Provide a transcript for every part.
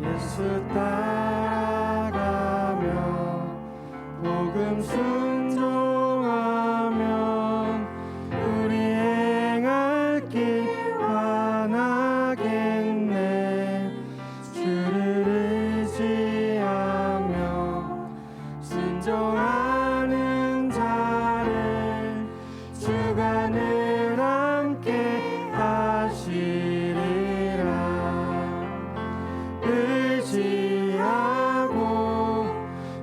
예수 따라가며 복음 순종하면 우리 행할 길 환하겠네. 주를 의지하며 순종하는 자를 주가 늘 함께 하시리라. 의지하고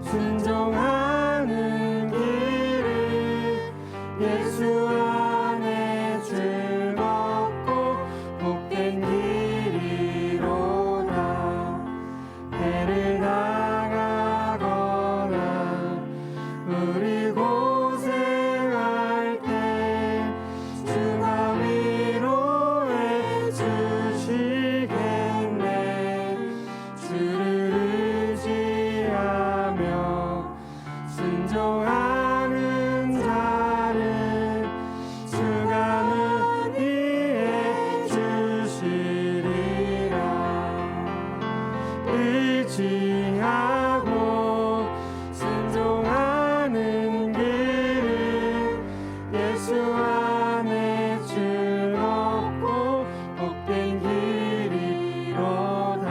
순종하는 길을 예수 안에 즐겁고 복된 길이로다. 해를 당하거나 우리 고생할 때 주가 위로해 주시겠네. 주를 의지하며 순종하는 자를 주가 늘 이해 주시리라. 의지하고 순종하는 길을 예수 안에 즐겁고 복된 길이로다.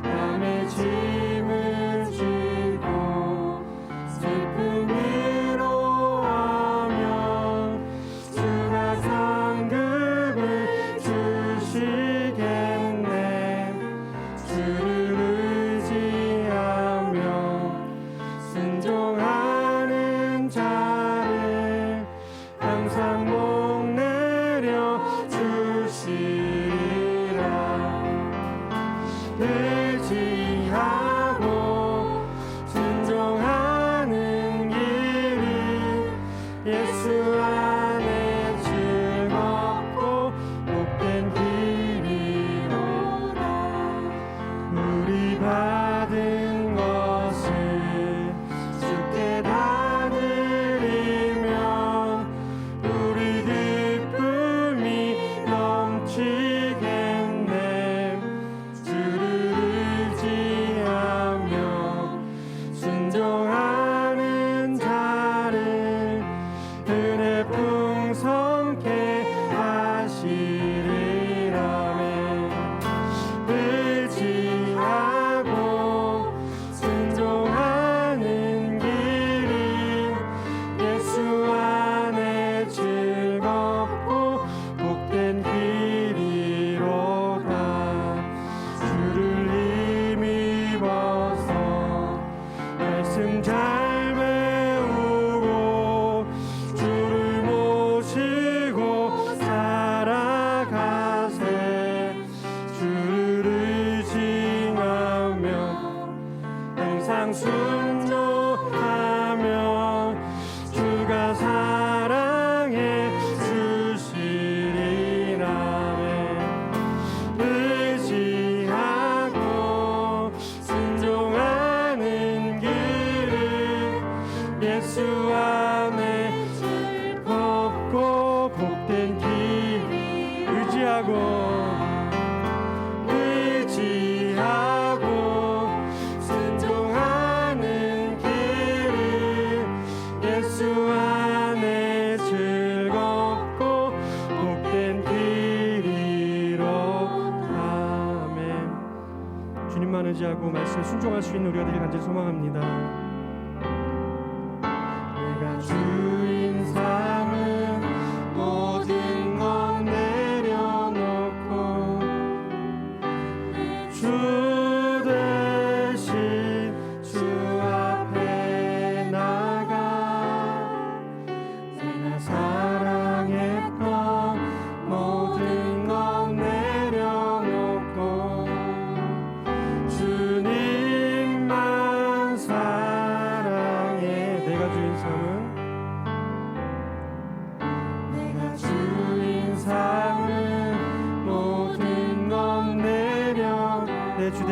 남의 짐을 지고 슬픔 위로하며 주가 상급을 주시겠네. 주를 의지하며 순종하는 자를 항상 목 내려 주시리라. 의지하고 순종하는 길을 예수 안에 즐겁고 복된 길이로다. 우리 받은 것을 주께 다 드리면 우리 기쁨이 넘치겠네. 주를 의지하며 순종하는 자를 은혜 풍성케 하시리라. 의지하고 순종하는 길이 예수 안에 즐겁고 복된 길이로다. 주를 힘입어서 말씀 잘 배우고 주를 모시고 살아가세. 주를 의지하며 항상 순종하며 주가 사랑해 주시리라. 의지하고 순종하는 길을 예수 안에 즐겁고 복된 길. 의지하고 순종하는 길을 예수 안에 즐겁고 복된 길이로다. 아멘. 주님만 의지하고 말씀에 순종할 수 있는 우리가 되길 간절히 소망합니다. 내가 주인 삼은 모든 것 내려놓고 주 대신 주 앞에 나가 내가 사랑했던 모든 것 내려놓고 주님만 사랑해. 내가 주인 삼은 모든 것 내려 내 주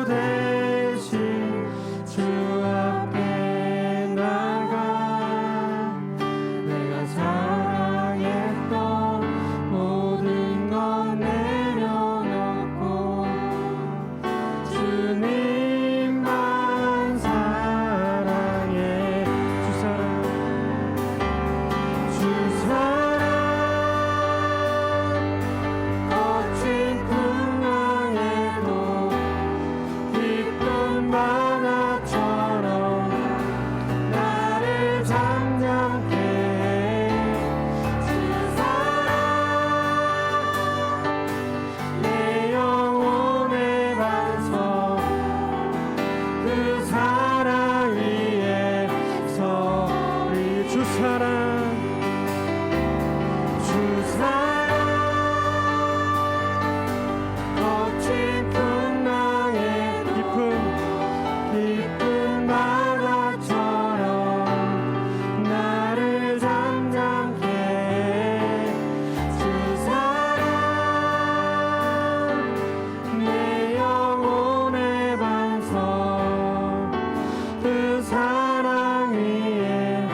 대신 주 앞에 나가 내가 사랑했던 모든 것 내려 풍랑의 깊은 바다처럼 나를 잠잠케 해. 주 사랑 내 영혼의 반석 그 사랑 위에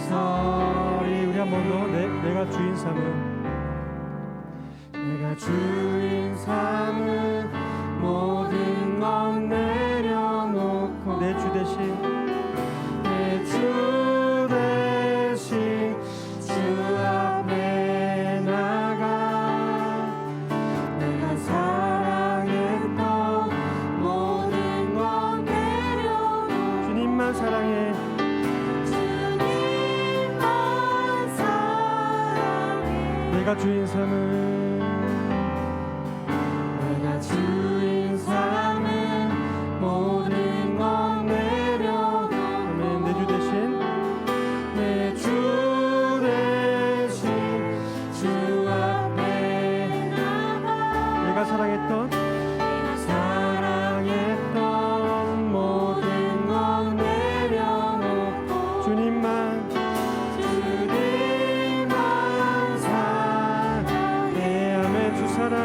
서리. 우리 한 번 더. 내가 주인 삼은 모든 것 내려놓고 내 주 대신 주 앞에 나가 내가 사랑했던 모든 것 내려놓고 주님만 사랑해. 내가 주인 삼은 모든 것 내려놓고 아멘. 내 주 대신 주 앞에 나가 내가 사랑했던 모든 것 내려놓고 주님만 사랑해. 아멘. 주 사랑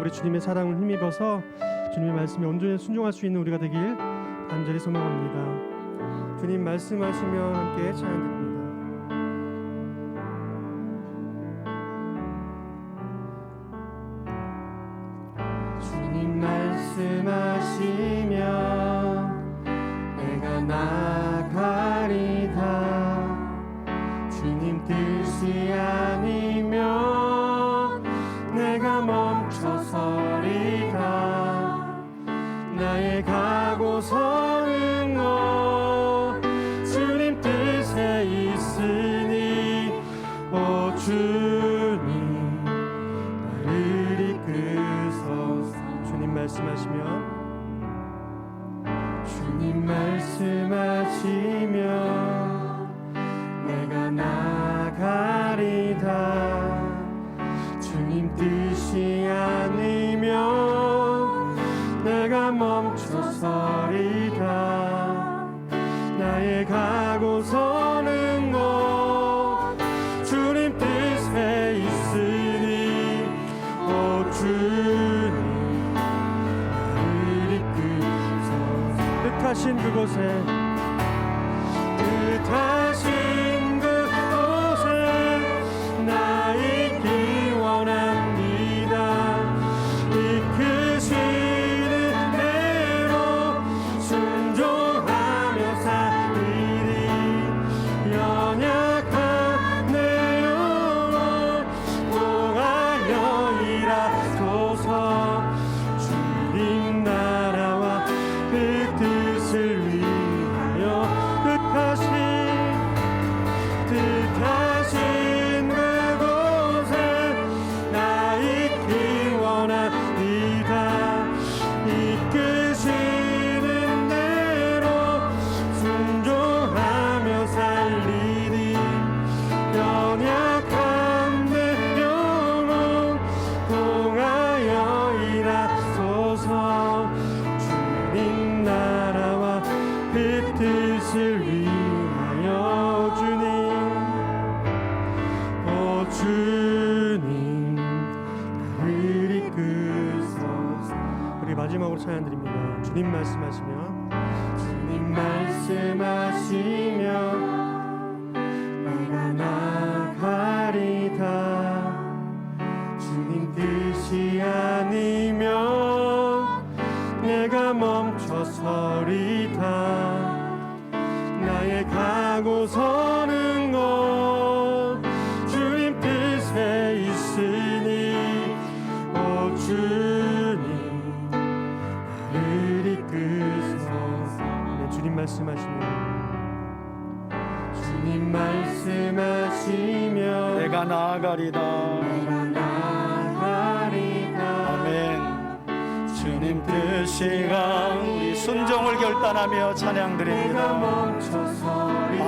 우리 주님의 사랑을 힘입어서 주님의 말씀에 온전히 순종할 수 있는 우리가 되길 간절히 소망합니다. 주님 말씀하시면 함께 찬양 드립니다. 주님 말씀하시면 내가 나가리다. 주님 뜻이 아니면 내가 멈춰서리다. 나의 가고서는 주님 뜻에 있으니 오 주님 나를 이끄소서. 주님 말씀하시면 내가 나가리다. 주님 말씀하시며 내가 나가리다. 주님 뜻이 아니면 내가 멈춰서리다. 나의 가고 서는 곳 주님 뜻에 있으니 오 주님 나를 이끄소서. 네, 주님 말씀하시며 내가 나아가리다. 아멘. 주님 뜻이가 우리 순종을 결단하며 찬양드립니다.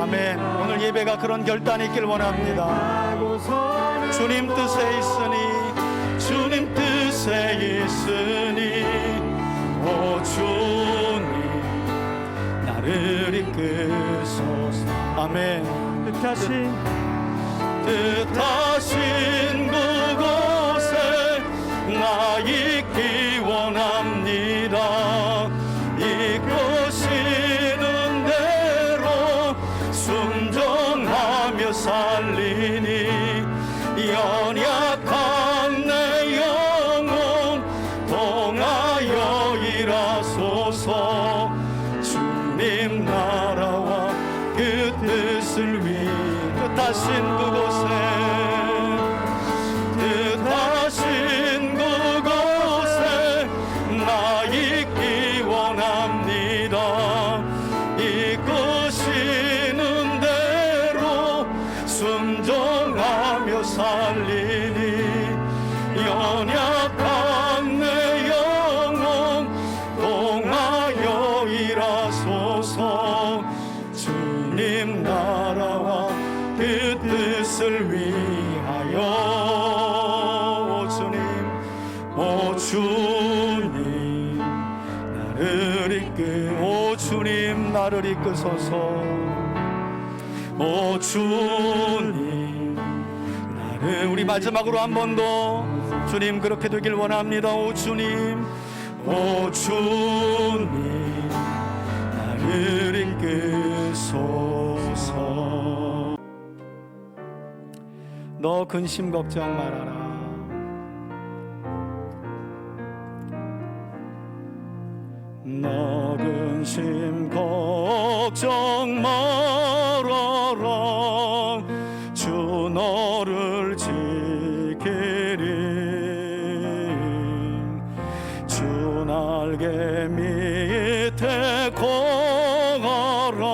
아멘. 오늘 예배가 그런 결단이 있길 원합니다. 주님 뜻에 있으니 주님 뜻에 있으니 오 주님 나를 이끄소서. 아멘. 뜻하신 그곳에 나 있기 원합니다. 이끄시는 대로 순종하며 살리니 연약한 내 영혼 동하여 일하소서. 주님 나라와 그 뜻을 위해 뜻하신 그곳에 나 있기 원합니다. 이끄시는 대로 순종하며 살리니 연약한 내 영혼 동하여 일하소서. 주님 나라와 그 뜻을 위하여 오 주님 나를 오 주님 나를 이끄소서. 오 주님 나를 우리 마지막으로 한 번 더 주님 그렇게 되길 원합니다. 오 주님 나를 이끄소서. 너 근심 걱정 말아라. 너 근심 걱정 말아라. 주 너를 지키리. 주 날개 밑에 거하라.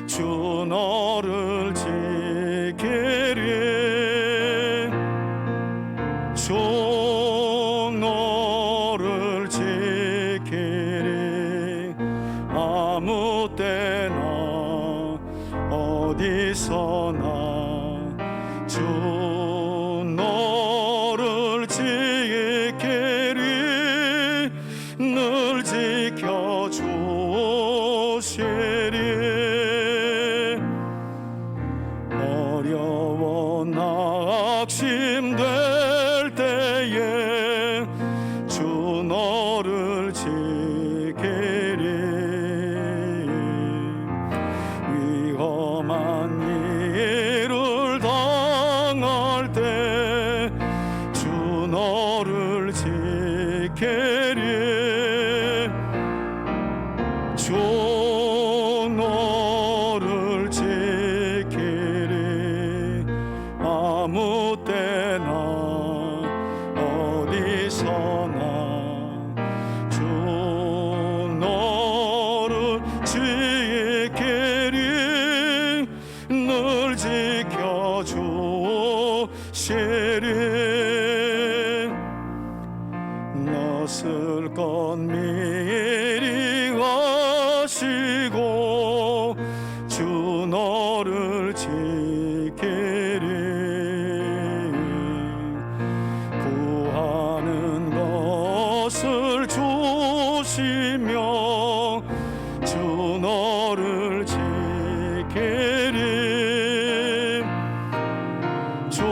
주 너를 지키리. 주 너를 지키리. 아무 때나 어디서나 주 너를 지키리. 늘 지켜주시리. 어려워 낙심될 때에 주 너를 지키리. 위험한 일을 당할 때 주 너를 지키리. 주 너를 지키리. 아무 때나 어디서나 주 너를 지키리. 늘 지켜주시리. 낯을 것 미리 가시고 주 너를 지키리. 구하는 것을 주시며 주 너를 지키리. 주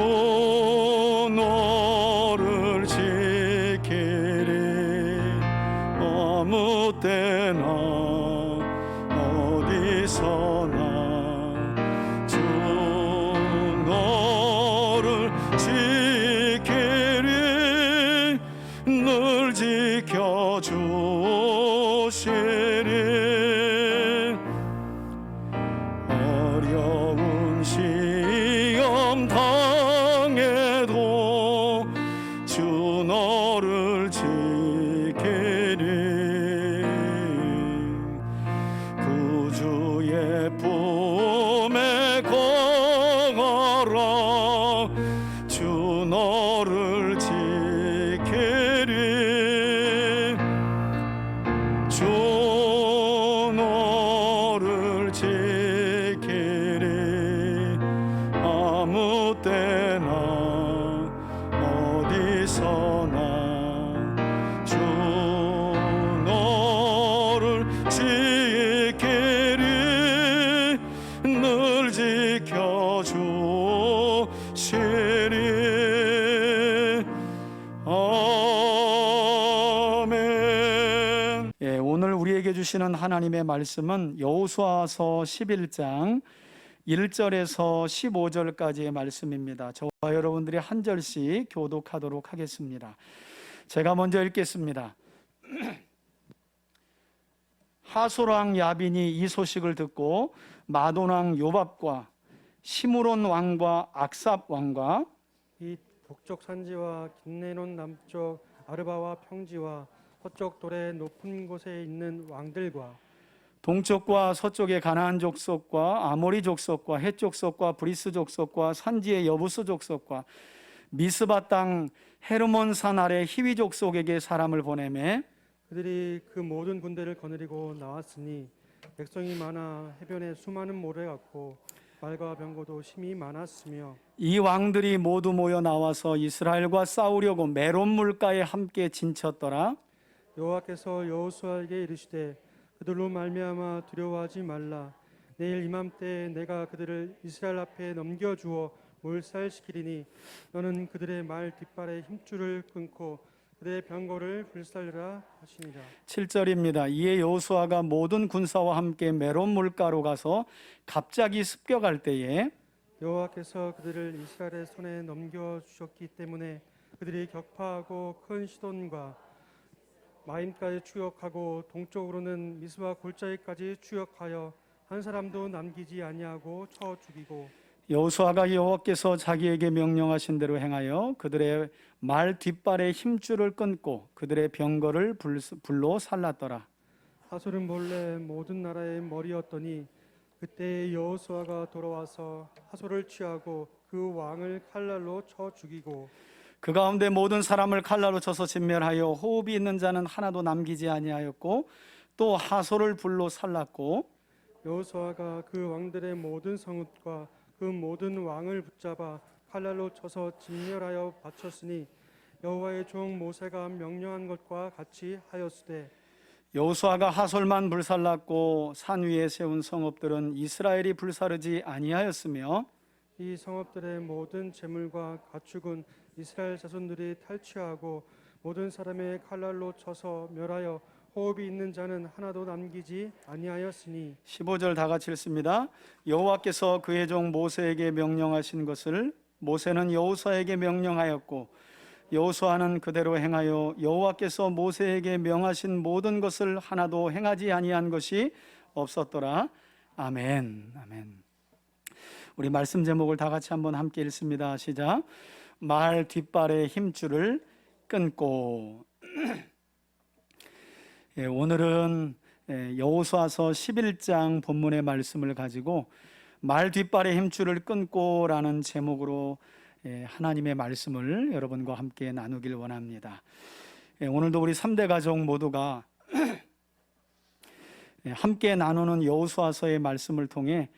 너를 지키리. 아무 지키리 늘 지켜주시리 어려운 시험 당해도 주 너를 지키리 구주의 품에 거하라 주 너를 지키리 주 너를 지키리 아무 때나 어디서나 주 너를 지키리 늘 지켜주시리 아멘. 예, 오늘 우리에게 주시는 하나님의 말씀은 여호수아서 11장 1절에서 15절까지의 말씀입니다. 저와 여러분들이 한 절씩 교독하도록 하겠습니다. 제가 먼저 읽겠습니다. 하솔왕 야빈이 이 소식을 듣고 마돈왕 요밥과 시므론 왕과 악삽 왕과 이 북쪽 산지와 긴네논 남쪽 아르바와 평지와 서쪽 돌의 높은 곳에 있는 왕들과 동쪽과 서쪽의 가나안 족속과 아모리 족속과 헷 족속과 브리스 족속과 산지의 여부스 족속과 미스바 땅 헤르몬 산 아래 히위 족속에게 사람을 보내매 그들이 그 모든 군대를 거느리고 나왔으니 백성이 많아 해변에 수많은 모래 같고 말과 병거도 심히 많았으며 이 왕들이 모두 모여 나와서 이스라엘과 싸우려고 메론 물가에 함께 진쳤더라. 여호와께서 여호수아에게 이르시되 그들로 말미암아 두려워하지 말라. 내일 이맘때 내가 그들을 이스라엘 앞에 넘겨주어 몰살시키리니 너는 그들의 말 뒷발에 힘줄을 끊고 그들의 병거를 불살르라 하시니라. 7절입니다. 이에 여호수아가 모든 군사와 함께 메론 물가로 가서 갑자기 습격할 때에 여호와께서 그들을 이스라엘의 손에 넘겨주셨기 때문에 그들이 격파하고 큰 시돈과 마임까지 추격하고 동쪽으로는 미스바 골짜기까지 추격하여 한 사람도 남기지 아니하고 쳐 죽이고 여호수아가 여호와께서 자기에게 명령하신 대로 행하여 그들의 말 뒷발에 힘줄을 끊고 그들의 병거를 불로 살랐더라. 하솔은 본래 모든 나라의 머리였더니 그때 여호수아가 돌아와서 하솔을 취하고 그 왕을 칼날로 쳐 죽이고 그 가운데 모든 사람을 칼날로 쳐서 진멸하여 호흡이 있는 자는 하나도 남기지 아니하였고 또 하솔을 불로 살랐고 여호수아가 그 왕들의 모든 성읍과 그 모든 왕을 붙잡아 칼날로 쳐서 진멸하여 바쳤으니 여호와의 종 모세가 명령한 것과 같이 하였으되 여호수아가 하솔만 불살랐고 산 위에 세운 성읍들은 이스라엘이 불사르지 아니하였으며 이 성읍들의 모든 재물과 가축은 이스라엘 자손들이 탈취하고 모든 사람의 칼날로 쳐서 멸하여 호흡이 있는 자는 하나도 남기지 아니하였으니 15절 다 같이 읽습니다. 여호와께서 그의 종 모세에게 명령하신 것을 모세는 여호수아에게 명령하였고 여호수아는 그대로 행하여 여호와께서 모세에게 명하신 모든 것을 하나도 행하지 아니한 것이 없었더라. 아멘. 아멘. 우리 말씀 제목을 다 같이 한번 함께 읽습니다. 시작. 말 뒷발의 힘줄을 끊고. 예, 오늘은 여호수아서 11장 본문의 말씀을 가지고 말 뒷발의 힘줄을 끊고라는 제목으로 하나님의 말씀을 여러분과 함께 나누길 원합니다. 오늘도 우리 3대 가족 모두가 함께 나누는 여호수아서의 말씀을 통해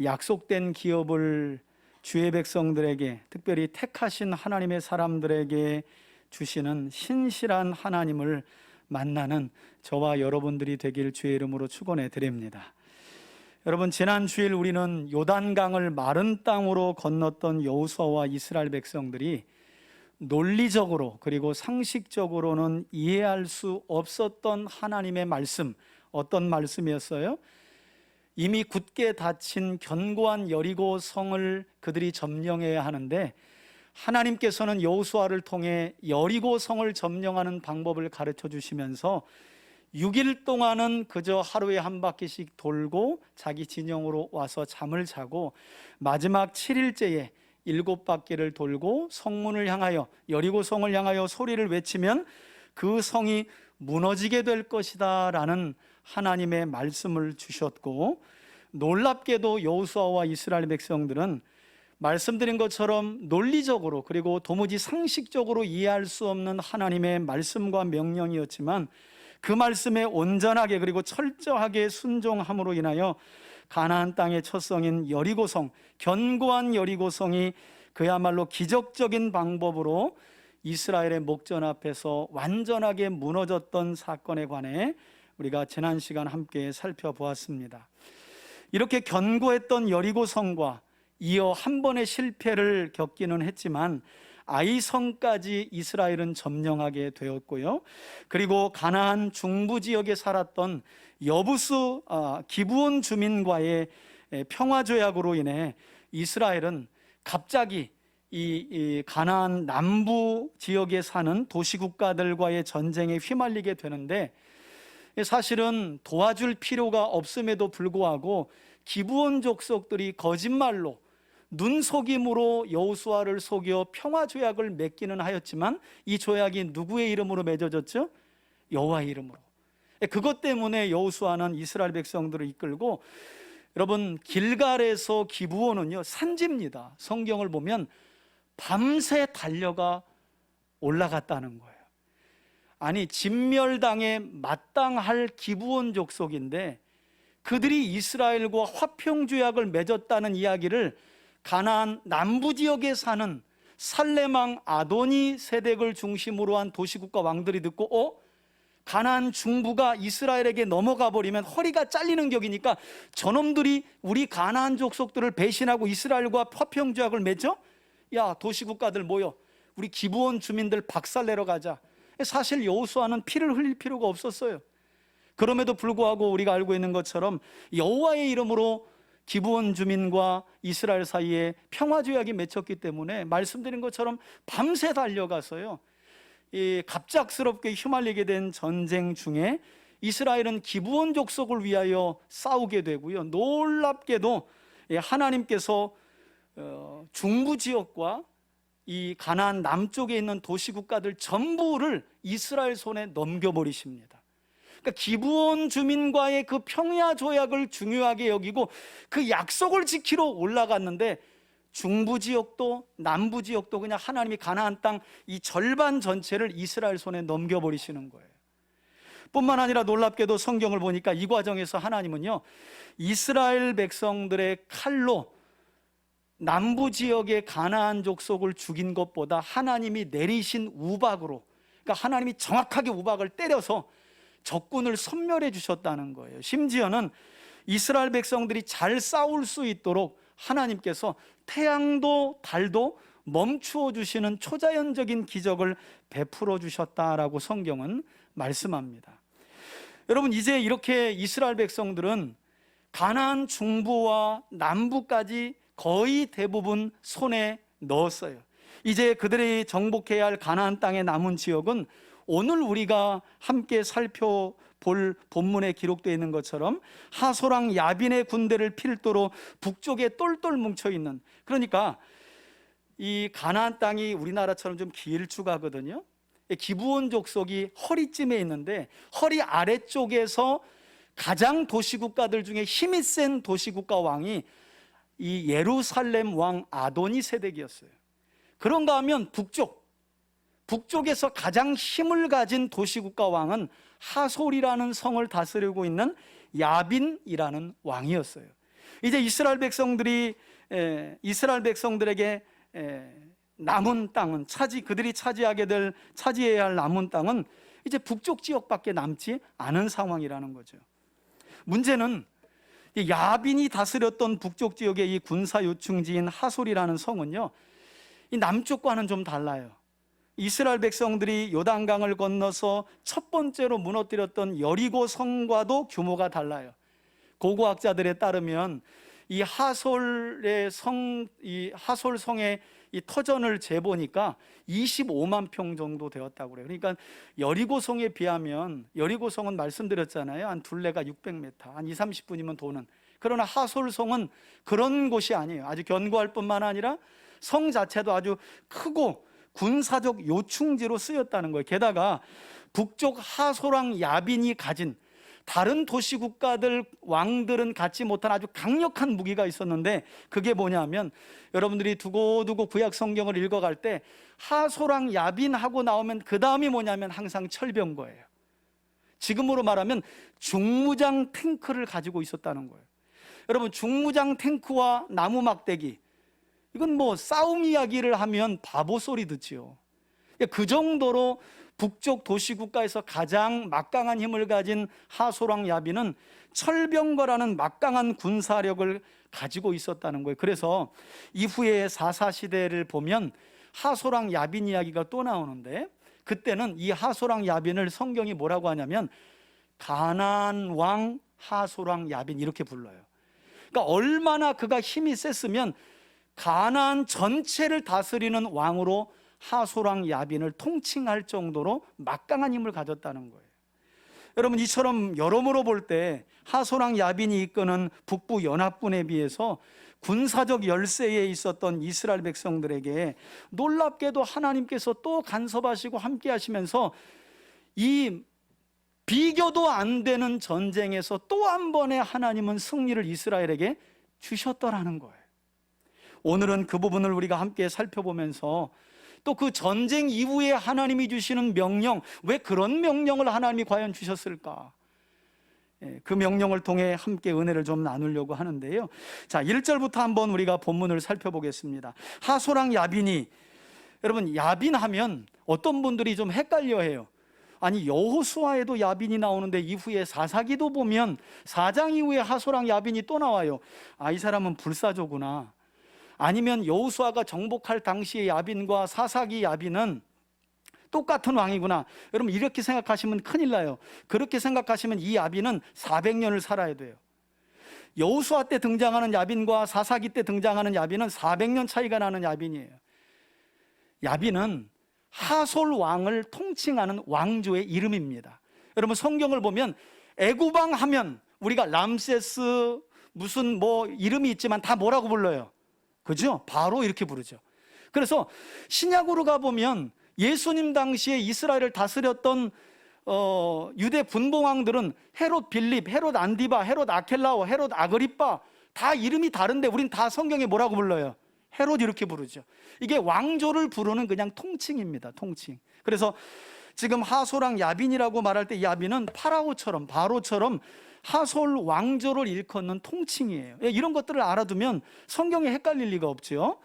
약속된 기업을 주의 백성들에게, 특별히 택하신 하나님의 사람들에게 주시는 신실한 하나님을 만나는 저와 여러분들이 되길 주의 이름으로 축원해 드립니다. 여러분, 지난 주일 우리는 요단강을 마른 땅으로 건넜던 여호수아와 이스라엘 백성들이 논리적으로 그리고 상식적으로는 이해할 수 없었던 하나님의 말씀, 어떤 말씀이었어요? 이미 굳게 닫힌 견고한 여리고 성을 그들이 점령해야 하는데 하나님께서는 여호수아를 통해 여리고 성을 점령하는 방법을 가르쳐 주시면서 6일 동안은 그저 하루에 한 바퀴씩 돌고 자기 진영으로 와서 잠을 자고, 마지막 7일째에 7바퀴를 돌고 성문을 향하여, 여리고 성을 향하여 소리를 외치면 그 성이 무너지게 될 것이다 라는 하나님의 말씀을 주셨고, 놀랍게도 여호수아와 이스라엘 백성들은 말씀드린 것처럼 논리적으로 그리고 도무지 상식적으로 이해할 수 없는 하나님의 말씀과 명령이었지만, 그 말씀에 온전하게 그리고 철저하게 순종함으로 인하여 가나안 땅의 첫 성인 여리고성, 견고한 여리고성이 그야말로 기적적인 방법으로 이스라엘의 목전 앞에서 완전하게 무너졌던 사건에 관해 우리가 지난 시간 함께 살펴보았습니다. 이렇게 견고했던 여리고성과 이어 한 번의 실패를 겪기는 했지만 아이성까지 이스라엘은 점령하게 되었고요. 그리고 가나안 중부 지역에 살았던 여부수 기브온 주민과의 평화 조약으로 인해 이스라엘은 갑자기 이 가나안 남부 지역에 사는 도시국가들과의 전쟁에 휘말리게 되는데, 사실은 도와줄 필요가 없음에도 불구하고 기브온 족속들이 거짓말로 눈속임으로 여호수아를 속여 평화 조약을 맺기는 하였지만 이 조약이 누구의 이름으로 맺어졌죠? 여호와의 이름으로. 그것 때문에 여호수아는 이스라엘 백성들을 이끌고, 여러분 길갈에서 기브온은요 산지입니다. 성경을 보면 밤새 달려가 올라갔다는 거예요. 아니 진멸당에 마땅할 기브온 족속인데 그들이 이스라엘과 화평조약을 맺었다는 이야기를 가나안 남부 지역에 사는 살레망 아도니 세덱을 중심으로 한 도시국가 왕들이 듣고 가나안 중부가 이스라엘에게 넘어가 버리면 허리가 잘리는 격이니까 저놈들이 우리 가나안 족속들을 배신하고 이스라엘과 화평조약을 맺어? 야, 도시국가들 모여 우리 기브온 주민들 박살내러 가자. 사실 여호수아는 피를 흘릴 필요가 없었어요. 그럼에도 불구하고 우리가 알고 있는 것처럼 여호와의 이름으로 기브온 주민과 이스라엘 사이에 평화조약이 맺혔기 때문에 말씀드린 것처럼 밤새 달려가서요, 이 갑작스럽게 휘말리게 된 전쟁 중에 이스라엘은 기브온 족속을 위하여 싸우게 되고요, 놀랍게도 하나님께서 중부 지역과 이 가나안 남쪽에 있는 도시국가들 전부를 이스라엘 손에 넘겨버리십니다. 그러니까 기브온 주민과의 그 평화 조약을 중요하게 여기고 그 약속을 지키러 올라갔는데 중부 지역도 남부 지역도 그냥 하나님이 가나안 땅 이 절반 전체를 이스라엘 손에 넘겨버리시는 거예요. 뿐만 아니라 놀랍게도 성경을 보니까 이 과정에서 하나님은요, 이스라엘 백성들의 칼로 남부 지역의 가나안 족속을 죽인 것보다 하나님이 내리신 우박으로, 그러니까 하나님이 정확하게 우박을 때려서 적군을 섬멸해 주셨다는 거예요. 심지어는 이스라엘 백성들이 잘 싸울 수 있도록 하나님께서 태양도 달도 멈추어 주시는 초자연적인 기적을 베풀어 주셨다라고 성경은 말씀합니다. 여러분, 이제 이렇게 이스라엘 백성들은 가나안 중부와 남부까지 거의 대부분 손에 넣었어요. 이제 그들이 정복해야 할 가나안 땅에 남은 지역은 오늘 우리가 함께 살펴볼 본문에 기록되어 있는 것처럼 하소랑 야빈의 군대를 필두로 북쪽에 똘똘 뭉쳐있는, 그러니까 이 가나안 땅이 우리나라처럼 좀 길쭉하거든요. 기브온 족속이 허리쯤에 있는데 허리 아래쪽에서 가장 도시국가들 중에 힘이 센 도시국가 왕이 이 예루살렘 왕 아도니 세덱이었어요. 그런가 하면 북쪽에서 가장 힘을 가진 도시국가 왕은 하솔이라는 성을 다스리고 있는 야빈이라는 왕이었어요. 이제 이스라엘 백성들에게 남은 땅은 그들이 차지해야 할 남은 땅은 이제 북쪽 지역밖에 남지 않은 상황이라는 거죠. 문제는 야빈이 다스렸던 북쪽 지역의 이 군사 요충지인 하솔이라는 성은요, 이 남쪽과는 좀 달라요. 이스라엘 백성들이 요단강을 건너서 첫 번째로 무너뜨렸던 여리고 성과도 규모가 달라요. 고고학자들에 따르면 이 하솔의 이 하솔 성의 이 터전을 재보니까 25만 평 정도 되었다고 그래요. 그러니까 여리고성에 비하면, 여리고성은 말씀드렸잖아요. 한 둘레가 600m, 한 20-30분이면 도는. 그러나 하솔성은 그런 곳이 아니에요. 아주 견고할 뿐만 아니라 성 자체도 아주 크고 군사적 요충지로 쓰였다는 거예요. 게다가 북쪽 하솔왕 야빈이 가진 다른 도시 국가들 왕들은 갖지 못한 아주 강력한 무기가 있었는데, 그게 뭐냐면, 여러분들이 두고두고 구약 성경을 읽어갈 때 하솔왕 야빈하고 나오면 그 다음이 뭐냐면 항상 철병거예요. 지금으로 말하면 중무장 탱크를 가지고 있었다는 거예요. 여러분, 중무장 탱크와 나무 막대기, 이건 뭐 싸움 이야기를 하면 바보 소리 듣지요. 그 정도로 북쪽 도시국가에서 가장 막강한 힘을 가진 하솔왕 야빈은 철병거라는 막강한 군사력을 가지고 있었다는 거예요. 그래서 이후에 사사시대를 보면 하솔왕 야빈 이야기가 또 나오는데, 그때는 이 하솔왕 야빈을 성경이 뭐라고 하냐면 가나안 왕 하솔왕 야빈 이렇게 불러요. 그러니까 얼마나 그가 힘이 셌으면 가나안 전체를 다스리는 왕으로 하솔왕 야빈을 통칭할 정도로 막강한 힘을 가졌다는 거예요. 여러분, 이처럼 여러모로 볼 때 하솔왕 야빈이 이끄는 북부 연합군에 비해서 군사적 열세에 있었던 이스라엘 백성들에게 놀랍게도 하나님께서 또 간섭하시고 함께 하시면서 이 비교도 안 되는 전쟁에서 또 한 번의 하나님은 승리를 이스라엘에게 주셨더라는 거예요. 오늘은 그 부분을 우리가 함께 살펴보면서 또 그 전쟁 이후에 하나님이 주시는 명령, 왜 그런 명령을 하나님이 과연 주셨을까? 그 명령을 통해 함께 은혜를 좀 나누려고 하는데요. 자, 1절부터 한번 우리가 본문을 살펴보겠습니다. 하솔왕 야빈이, 여러분, 야빈하면 어떤 분들이 좀 헷갈려 해요. 아니, 여호수아에도 야빈이 나오는데 이후에 사사기도 보면 4장 이후에 하솔왕 야빈이 또 나와요. 아, 이 사람은 불사조구나. 아니면 여호수아가 정복할 당시의 야빈과 사사기 야빈은 똑같은 왕이구나. 여러분, 이렇게 생각하시면 큰일 나요. 그렇게 생각하시면 이 야빈은 400년을 살아야 돼요. 여호수아 때 등장하는 야빈과 사사기 때 등장하는 야빈은 400년 차이가 나는 야빈이에요. 야빈은 하솔 왕을 통칭하는 왕조의 이름입니다. 여러분, 성경을 보면 애굽왕 하면 우리가 람세스 무슨 뭐 이름이 있지만 다 뭐라고 불러요? 그죠? 바로 이렇게 부르죠. 그래서 신약으로 가보면 예수님 당시에 이스라엘을 다스렸던 유대 분봉왕들은 헤롯 빌립, 헤롯 안디바, 헤롯 아켈라오, 헤롯 아그리빠, 다 이름이 다른데 우린 다 성경에 뭐라고 불러요? 헤롯 이렇게 부르죠. 이게 왕조를 부르는 그냥 통칭입니다. 통칭. 그래서 지금 하솔왕 야빈이라고 말할 때 야빈은 파라오처럼, 바로처럼 하솔 왕조를 일컫는 통칭이에요. 이런 것들을 알아두면 성경에 헷갈릴 리가 없죠.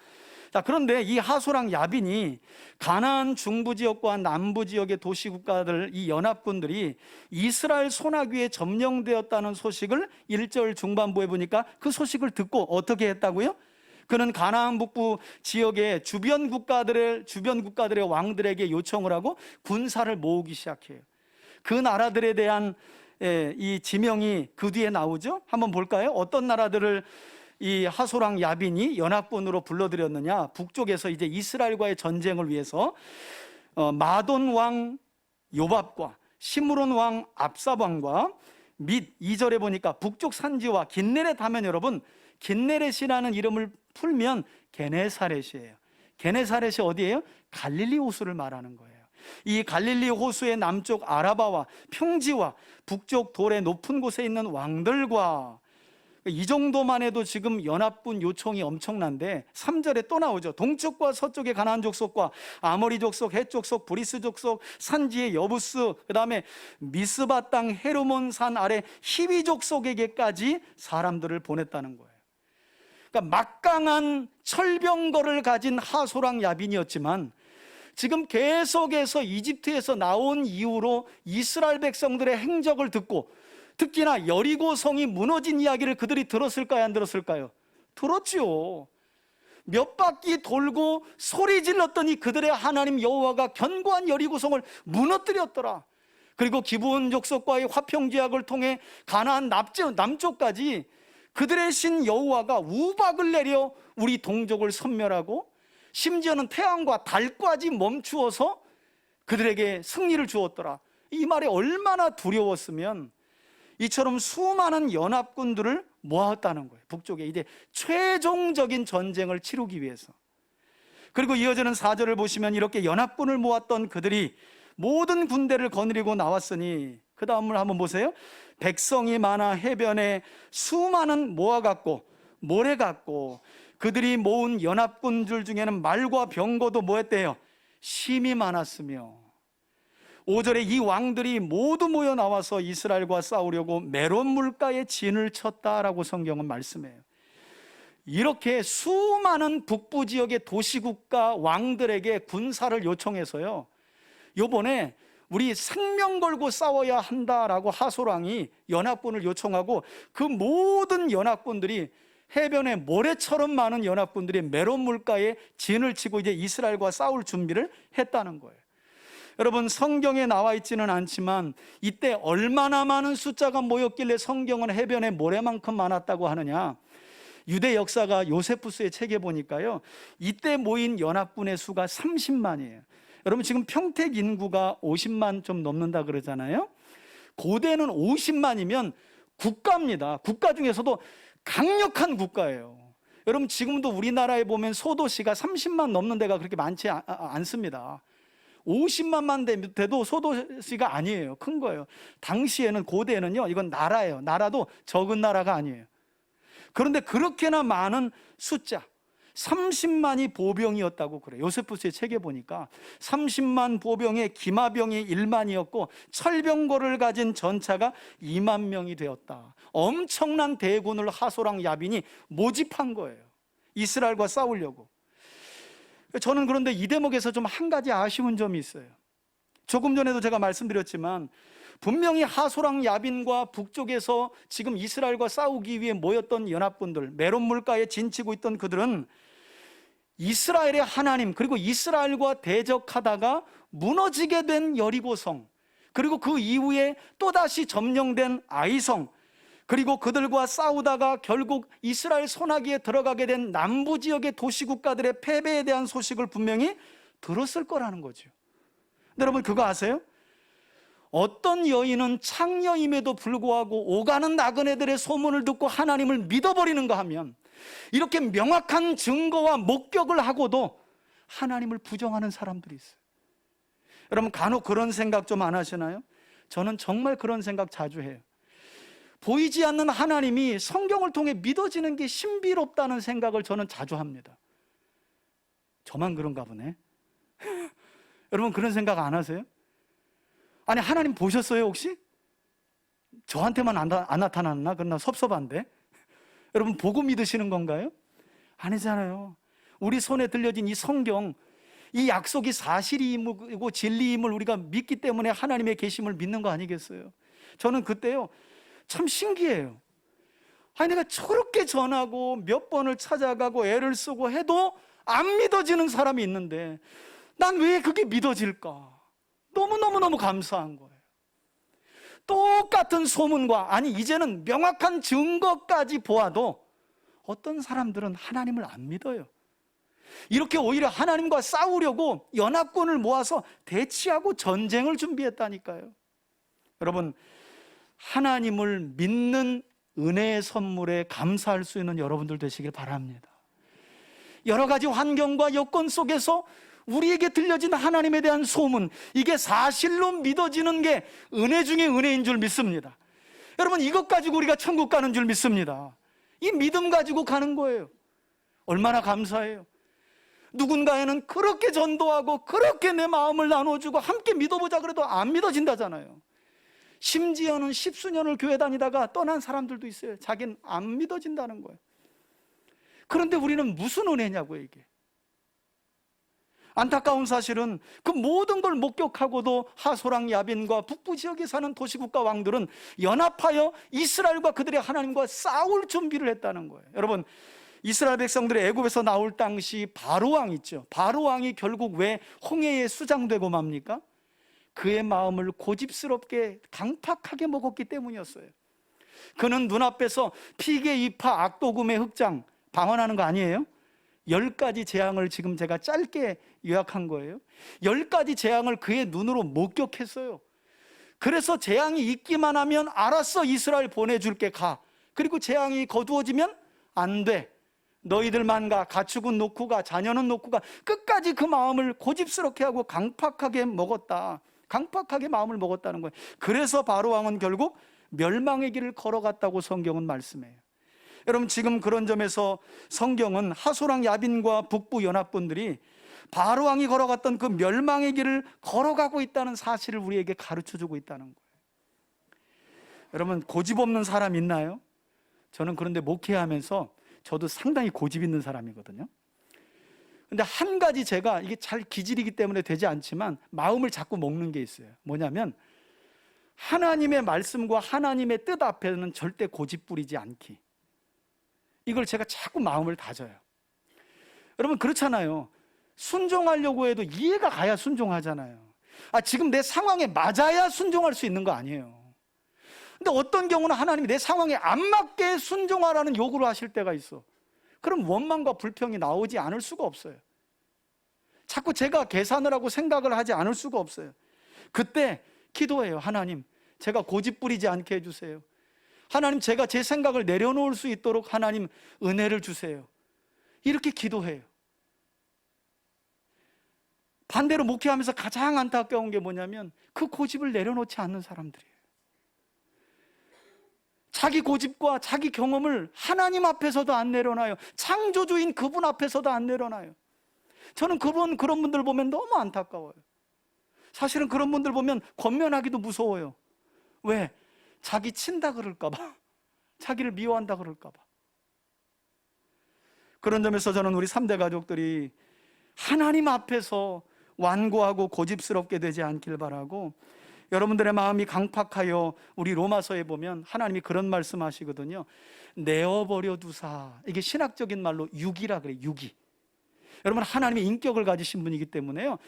자, 그런데 이 하솔왕 야빈이 가나안 중부 지역과 남부 지역의 도시 국가들, 이 연합군들이 이스라엘 손아귀에 점령되었다는 소식을 1절 중반부에 보니까 그 소식을 듣고 어떻게 했다고요? 그는 가나안 북부 지역의 주변 국가들의 왕들에게 요청을 하고 군사를 모으기 시작해요. 그 나라들에 대한 이 지명이 그 뒤에 나오죠. 한번 볼까요? 어떤 나라들을 이 하솔왕 야빈이 연합군으로 불러들였느냐? 북쪽에서 이제 이스라엘과의 전쟁을 위해서 마돈 왕 요밥과 시므론 왕 압사왕과 및 2절에 보니까 북쪽 산지와 긴네렛 하면 여러분, 긴네렛이라는 이름을 풀면 게네사렛이에요. 게네사렛이 어디예요? 갈릴리 호수를 말하는 거예요. 이 갈릴리 호수의 남쪽 아라바와 평지와 북쪽 돌의 높은 곳에 있는 왕들과, 이 정도만 해도 지금 연합군 요청이 엄청난데 3절에 또 나오죠. 동쪽과 서쪽의 가나안 족속과 아모리 족속, 헷 족속, 브리스 족속, 산지의 여부스, 그 다음에 미스바 땅 헤르몬 산 아래 히위 족속에게까지 사람들을 보냈다는 거예요. 그러니까 막강한 철병거를 가진 하솔왕 야빈이었지만 지금 계속해서 이집트에서 나온 이후로 이스라엘 백성들의 행적을 듣고, 특히나 여리고성이 무너진 이야기를 그들이 들었을까요? 안 들었을까요? 들었죠. 몇 바퀴 돌고 소리 질렀더니 그들의 하나님 여호와가 견고한 여리고성을 무너뜨렸더라. 그리고 기브온 족속과의 화평 계약을 통해 가나안 남쪽까지 그들의 신 여호와가 우박을 내려 우리 동족을 섬멸하고 심지어는 태양과 달까지 멈추어서 그들에게 승리를 주었더라. 이 말이 얼마나 두려웠으면 이처럼 수많은 연합군들을 모았다는 거예요. 북쪽에 이제 최종적인 전쟁을 치르기 위해서. 그리고 이어지는 4절을 보시면 이렇게 연합군을 모았던 그들이 모든 군대를 거느리고 나왔으니, 그 다음을 한번 보세요. 백성이 많아 해변에 수많은 모아갖고 모래 같고, 그들이 모은 연합군들 중에는 말과 병거도 뭐했대요? 심이 많았으며. 5절에 이 왕들이 모두 모여 나와서 이스라엘과 싸우려고 메론 물가에 진을 쳤다라고 성경은 말씀해요. 이렇게 수많은 북부 지역의 도시국가 왕들에게 군사를 요청해서요, 요번에 우리 생명 걸고 싸워야 한다라고 하솔왕이 연합군을 요청하고, 그 모든 연합군들이 해변에 모래처럼 많은 연합군들이 메론 물가에 진을 치고 이제 이스라엘과 싸울 준비를 했다는 거예요. 여러분, 성경에 나와 있지는 않지만 이때 얼마나 많은 숫자가 모였길래 성경은 해변에 모래만큼 많았다고 하느냐? 유대 역사가 요세푸스의 책에 보니까요, 이때 모인 연합군의 수가 30만이에요. 여러분, 지금 평택 인구가 50만 좀 넘는다 그러잖아요. 고대는 50만이면 국가입니다. 국가 중에서도 강력한 국가예요. 여러분, 지금도 우리나라에 보면 소도시가 30만 넘는 데가 그렇게 많지 않습니다. 50만만 돼도 소도시가 아니에요. 큰 거예요. 당시에는, 고대에는요, 이건 나라예요. 나라도 적은 나라가 아니에요. 그런데 그렇게나 많은 숫자, 30만이 보병이었다고 그래요. 요세푸스의 책에 보니까 30만 보병에 기마병이 1만이었고 철병거를 가진 전차가 2만 명이 되었다. 엄청난 대군을 하솔왕 야빈이 모집한 거예요. 이스라엘과 싸우려고. 저는 그런데 이 대목에서 좀 한 가지 아쉬운 점이 있어요. 조금 전에도 제가 말씀드렸지만 분명히 하솔왕 야빈과 북쪽에서 지금 이스라엘과 싸우기 위해 모였던 연합군들, 메론 물가에 진치고 있던 그들은 이스라엘의 하나님, 그리고 이스라엘과 대적하다가 무너지게 된 여리고성, 그리고 그 이후에 또다시 점령된 아이성, 그리고 그들과 싸우다가 결국 이스라엘 손아귀에 들어가게 된 남부 지역의 도시국가들의 패배에 대한 소식을 분명히 들었을 거라는 거죠. 근데 여러분, 그거 아세요? 어떤 여인은 창녀임에도 불구하고 오가는 나그네들의 소문을 듣고 하나님을 믿어버리는가 하면, 이렇게 명확한 증거와 목격을 하고도 하나님을 부정하는 사람들이 있어요. 여러분, 간혹 그런 생각 좀 안 하시나요? 저는 정말 그런 생각 자주 해요. 보이지 않는 하나님이 성경을 통해 믿어지는 게 신비롭다는 생각을 저는 자주 합니다. 저만 그런가 보네. 여러분, 그런 생각 안 하세요? 아니, 하나님 보셨어요 혹시? 저한테만 안 나타났나? 그러나 섭섭한데. 여러분, 보고 믿으시는 건가요? 아니잖아요. 우리 손에 들려진 이 성경, 이 약속이 사실이고 진리임을 우리가 믿기 때문에 하나님의 계심을 믿는 거 아니겠어요? 저는 그때요, 참 신기해요. 아니, 내가 저렇게 전하고 몇 번을 찾아가고 애를 쓰고 해도 안 믿어지는 사람이 있는데 난 왜 그게 믿어질까? 너무너무 감사한 거예요. 똑같은 소문과, 아니 이제는 명확한 증거까지 보아도 어떤 사람들은 하나님을 안 믿어요. 이렇게 오히려 하나님과 싸우려고 연합군을 모아서 대치하고 전쟁을 준비했다니까요. 여러분, 하나님을 믿는 은혜의 선물에 감사할 수 있는 여러분들 되시길 바랍니다. 여러 가지 환경과 여건 속에서 우리에게 들려진 하나님에 대한 소문, 이게 사실로 믿어지는 게 은혜 중에 은혜인 줄 믿습니다. 여러분, 이것 가지고 우리가 천국 가는 줄 믿습니다. 이 믿음 가지고 가는 거예요. 얼마나 감사해요. 누군가에는 그렇게 전도하고 그렇게 내 마음을 나눠주고 함께 믿어보자 그래도 안 믿어진다잖아요. 심지어는 십수년을 교회 다니다가 떠난 사람들도 있어요. 자기는 안 믿어진다는 거예요. 그런데 우리는 무슨 은혜냐고요, 이게. 안타까운 사실은 그 모든 걸 목격하고도 하솔왕 야빈과 북부 지역에 사는 도시국가 왕들은 연합하여 이스라엘과 그들의 하나님과 싸울 준비를 했다는 거예요. 여러분, 이스라엘 백성들이 애굽에서 나올 당시 바로왕 있죠. 바로왕이 결국 왜 홍해에 수장되고 맙니까? 그의 마음을 고집스럽게 강팍하게 먹었기 때문이었어요. 그는 눈앞에서 피계, 이파, 악도금의 흑장 방언하는 거 아니에요? 10가지 재앙을 지금 제가 짧게 요약한 거예요. 10가지 재앙을 그의 눈으로 목격했어요. 그래서 재앙이 있기만 하면 알았어, 이스라엘 보내줄게, 가. 그리고 재앙이 거두어지면 안 돼, 너희들만 가, 가축은 놓고 가, 자녀는 놓고 가. 끝까지 그 마음을 고집스럽게 하고 강팍하게 먹었다. 강팍하게 마음을 먹었다는 거예요. 그래서 바로 왕은 결국 멸망의 길을 걸어갔다고 성경은 말씀해요. 여러분, 지금 그런 점에서 성경은 하소랑 야빈과 북부 연합군들이 바로 왕이 걸어갔던 그 멸망의 길을 걸어가고 있다는 사실을 우리에게 가르쳐주고 있다는 거예요. 여러분, 고집 없는 사람 있나요? 저는 그런데 목회하면서 저도 상당히 고집 있는 사람이거든요. 근데 한 가지 제가, 이게 잘 기질이기 때문에 되지 않지만 마음을 자꾸 먹는 게 있어요. 뭐냐면 하나님의 말씀과 하나님의 뜻 앞에는 절대 고집 부리지 않기. 이걸 제가 자꾸 마음을 다져요. 여러분, 그렇잖아요. 순종하려고 해도 이해가 가야 순종하잖아요. 지금 내 상황에 맞아야 순종할 수 있는 거 아니에요. 근데 어떤 경우는 하나님이 내 상황에 안 맞게 순종하라는 요구를 하실 때가 있어. 그럼 원망과 불평이 나오지 않을 수가 없어요. 자꾸 제가 계산을 하고 생각을 하지 않을 수가 없어요. 그때 기도해요. 하나님, 제가 고집 부리지 않게 해주세요. 하나님, 제가 제 생각을 내려놓을 수 있도록 하나님 은혜를 주세요. 이렇게 기도해요. 반대로 목회하면서 가장 안타까운 게 뭐냐면 그 고집을 내려놓지 않는 사람들이에요. 자기 고집과 자기 경험을 하나님 앞에서도 안 내려놔요. 창조주인 그분 앞에서도 안 내려놔요. 저는 그런 분들 보면 너무 안타까워요. 사실은 그런 분들 보면 권면하기도 무서워요. 왜? 자기 친다 그럴까 봐, 자기를 미워한다 그럴까 봐. 그런 점에서 저는 우리 3대 가족들이 하나님 앞에서 완고하고 고집스럽게 되지 않길 바라고, 여러분들의 마음이 강팍하여, 우리 로마서에 보면 하나님이 그런 말씀하시거든요. 내어버려 두사. 이게 신학적인 말로 유기라 그래요. 유기. 여러분, 하나님의 인격을 가지신 분이기 때문에요,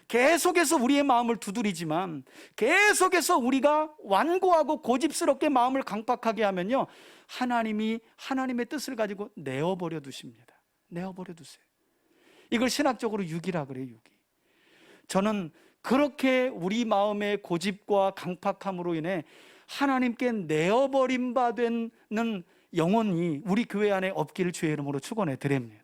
계속해서 우리의 마음을 두드리지만 계속해서 우리가 완고하고 고집스럽게 마음을 강팍하게 하면요, 하나님이 하나님의 뜻을 가지고 내어버려 두십니다. 내어버려 두세요. 이걸 신학적으로 유기라 그래요. 유기. 저는 그렇게 우리 마음의 고집과 강팍함으로 인해 하나님께 내어버림 바 되는 영혼이 우리 교회 안에 없기를 주의 이름으로 축원해 드립니다.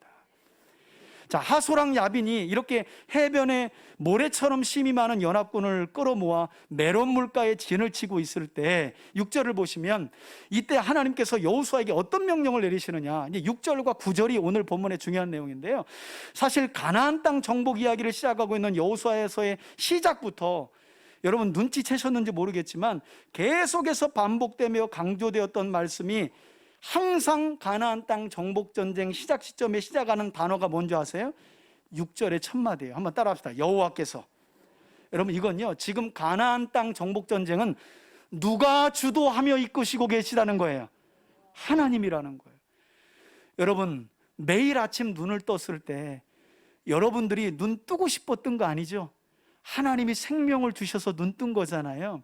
자, 하소랑 야빈이 이렇게 해변에 모래처럼 심이 많은 연합군을 끌어모아 메론 물가에 진을 치고 있을 때 6절을 보시면 이때 하나님께서 여호수아에게 어떤 명령을 내리시느냐. 이제 6절과 9절이 오늘 본문의 중요한 내용인데요, 사실 가나안 땅 정복 이야기를 시작하고 있는 여호수아에서의 시작부터 여러분 눈치채셨는지 모르겠지만 계속해서 반복되며 강조되었던 말씀이, 항상 가나안 땅 정복 전쟁 시작 시점에 시작하는 단어가 뭔지 아세요? 6절의 첫 마디예요. 한번 따라합시다. 여호와께서. 여러분, 이건요, 지금 가나안 땅 정복 전쟁은 누가 주도하며 이끄시고 계시다는 거예요? 하나님이라는 거예요. 여러분, 매일 아침 눈을 떴을 때 여러분들이 눈 뜨고 싶어 뜬 거 아니죠? 하나님이 생명을 주셔서 눈 뜬 거잖아요.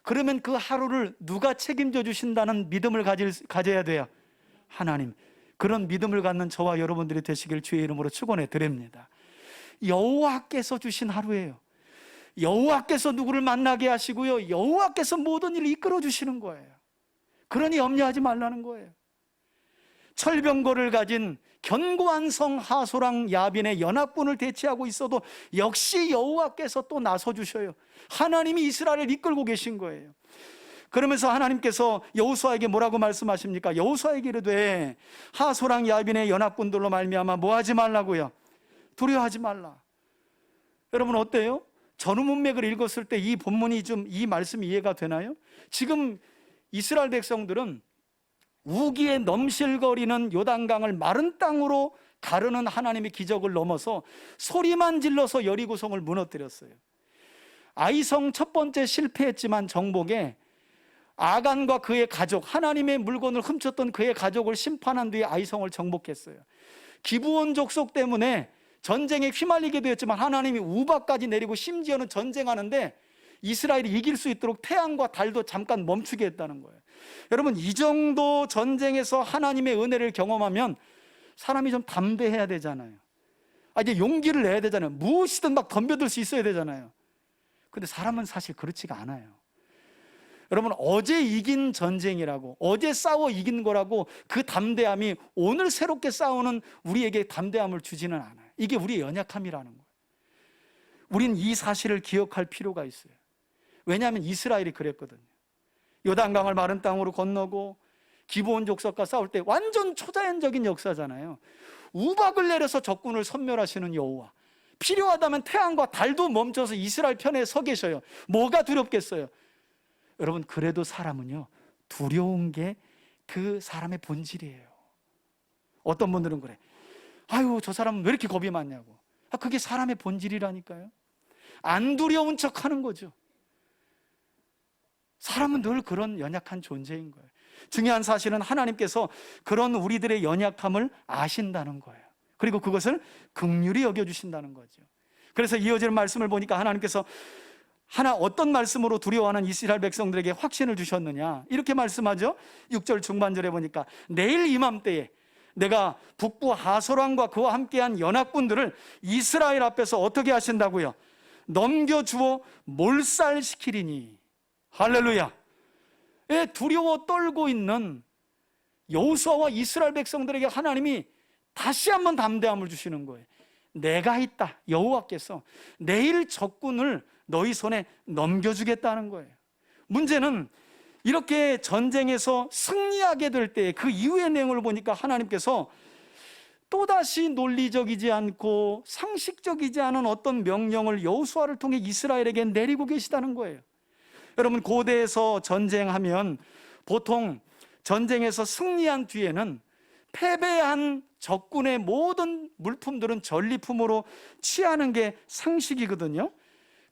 그러면 그 하루를 누가 책임져 주신다는 믿음을 가져야 돼요? 하나님. 그런 믿음을 갖는 저와 여러분들이 되시길 주의 이름으로 축원해 드립니다. 여호와께서 주신 하루예요. 여호와께서 누구를 만나게 하시고요, 여호와께서 모든 일을 이끌어 주시는 거예요. 그러니 염려하지 말라는 거예요. 철병거를 가진 견고한 성 하소랑 야빈의 연합군을 대치하고 있어도 역시 여호와께서 또 나서 주셔요. 하나님이 이스라엘을 이끌고 계신 거예요. 그러면서 하나님께서 여호수아에게 뭐라고 말씀하십니까? 여호수아에게 이르되 하소랑 야빈의 연합군들로 말미암아 뭐 하지 말라고요? 두려워하지 말라. 여러분, 어때요? 전후 문맥을 읽었을 때 이 본문이 좀, 이 말씀이 이해가 되나요? 지금 이스라엘 백성들은 우기에 넘실거리는 요단강을 마른 땅으로 가르는 하나님의 기적을 넘어서 소리만 질러서 여리고성을 무너뜨렸어요. 아이성 첫 번째 실패했지만 정복에 아간과 그의 가족, 하나님의 물건을 훔쳤던 그의 가족을 심판한 뒤에 아이성을 정복했어요. 기브온 족속 때문에 전쟁에 휘말리게 되었지만 하나님이 우박까지 내리고 심지어는 전쟁하는데 이스라엘이 이길 수 있도록 태양과 달도 잠깐 멈추게 했다는 거예요. 여러분, 이 정도 전쟁에서 하나님의 은혜를 경험하면 사람이 좀 담대해야 되잖아요. 이제 용기를 내야 되잖아요. 무엇이든 막 덤벼들 수 있어야 되잖아요. 근데 사람은 사실 그렇지가 않아요. 여러분, 어제 이긴 전쟁이라고, 어제 싸워 이긴 거라고 그 담대함이 오늘 새롭게 싸우는 우리에게 담대함을 주지는 않아요. 이게 우리의 연약함이라는 거예요. 우린 이 사실을 기억할 필요가 있어요. 왜냐하면 이스라엘이 그랬거든요. 요단강을 마른 땅으로 건너고 기브온 족속과 싸울 때 완전 초자연적인 역사잖아요. 우박을 내려서 적군을 섬멸하시는 여호와, 필요하다면 태양과 달도 멈춰서 이스라엘 편에 서 계셔요. 뭐가 두렵겠어요? 여러분, 그래도 사람은요, 두려운 게 그 사람의 본질이에요. 어떤 분들은 그래, 아유, 저 사람은 왜 이렇게 겁이 많냐고. 그게 사람의 본질이라니까요. 안 두려운 척 하는 거죠. 사람은 늘 그런 연약한 존재인 거예요. 중요한 사실은 하나님께서 그런 우리들의 연약함을 아신다는 거예요. 그리고 그것을 긍휼히 여겨주신다는 거죠. 그래서 이어지는 말씀을 보니까 하나님께서 어떤 말씀으로 두려워하는 이스라엘 백성들에게 확신을 주셨느냐, 이렇게 말씀하죠. 6절 중반절에 보니까 내일 이맘때에 내가 북부 하소랑과 그와 함께한 연합군들을 이스라엘 앞에서 어떻게 하신다고요? 넘겨주어 몰살시키리니. 할렐루야. 두려워 떨고 있는 여호수아와 이스라엘 백성들에게 하나님이 다시 한번 담대함을 주시는 거예요. 내가 있다, 여호와께서 내일 적군을 너희 손에 넘겨주겠다는 거예요. 문제는 이렇게 전쟁에서 승리하게 될 때 그 이후의 내용을 보니까 하나님께서 또다시 논리적이지 않고 상식적이지 않은 어떤 명령을 여호수아를 통해 이스라엘에게 내리고 계시다는 거예요. 여러분, 고대에서 전쟁하면 보통 전쟁에서 승리한 뒤에는 패배한 적군의 모든 물품들은 전리품으로 취하는 게 상식이거든요.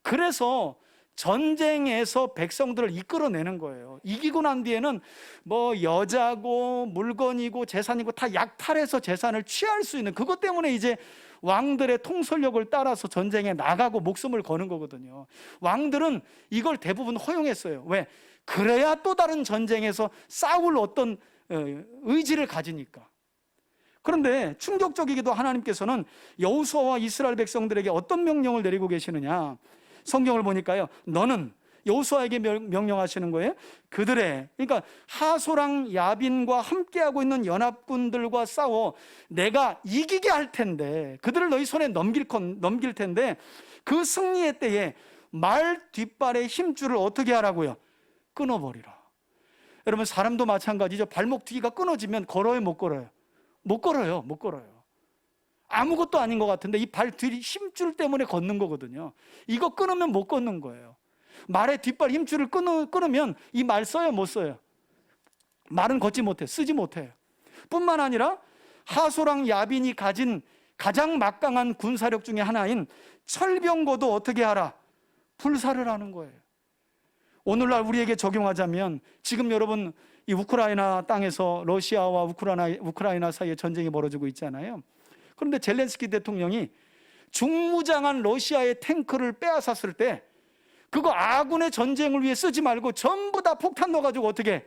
그래서 전쟁에서 백성들을 이끌어내는 거예요. 이기고 난 뒤에는 뭐 여자고 물건이고 재산이고 다 약탈해서 재산을 취할 수 있는, 그것 때문에 이제 왕들의 통솔력을 따라서 전쟁에 나가고 목숨을 거는 거거든요. 왕들은 이걸 대부분 허용했어요. 왜? 그래야 또 다른 전쟁에서 싸울 어떤 의지를 가지니까. 그런데 충격적이게도 하나님께서는 여호수아와 이스라엘 백성들에게 어떤 명령을 내리고 계시느냐, 성경을 보니까요, 너는 여호수아에게 명령하시는 거예요. 그들의, 그러니까 하소랑 야빈과 함께하고 있는 연합군들과 싸워 내가 이기게 할 텐데, 그들을 너희 손에 넘길 텐데, 그 승리의 때에 말 뒷발의 힘줄을 어떻게 하라고요? 끊어버리라. 여러분, 사람도 마찬가지죠. 발목 뒤가 끊어지면 걸어요, 못 걸어요? 못 걸어요. 아무것도 아닌 것 같은데 이 발 뒤 힘줄 때문에 걷는 거거든요. 이거 끊으면 못 걷는 거예요. 말의 뒷발 힘줄을 끊으면 이 말 써요, 못 써요? 말은 걷지 못해, 쓰지 못해요. 뿐만 아니라 하소랑 야빈이 가진 가장 막강한 군사력 중에 하나인 철병거도 어떻게 하라? 불사를 하는 거예요. 오늘날 우리에게 적용하자면, 지금 여러분 이 우크라이나 땅에서 러시아와 우크라이나 사이에 전쟁이 벌어지고 있잖아요. 그런데 젤렌스키 대통령이 중무장한 러시아의 탱크를 빼앗았을 때 그거 아군의 전쟁을 위해 쓰지 말고 전부 다 폭탄 넣어가지고 어떻게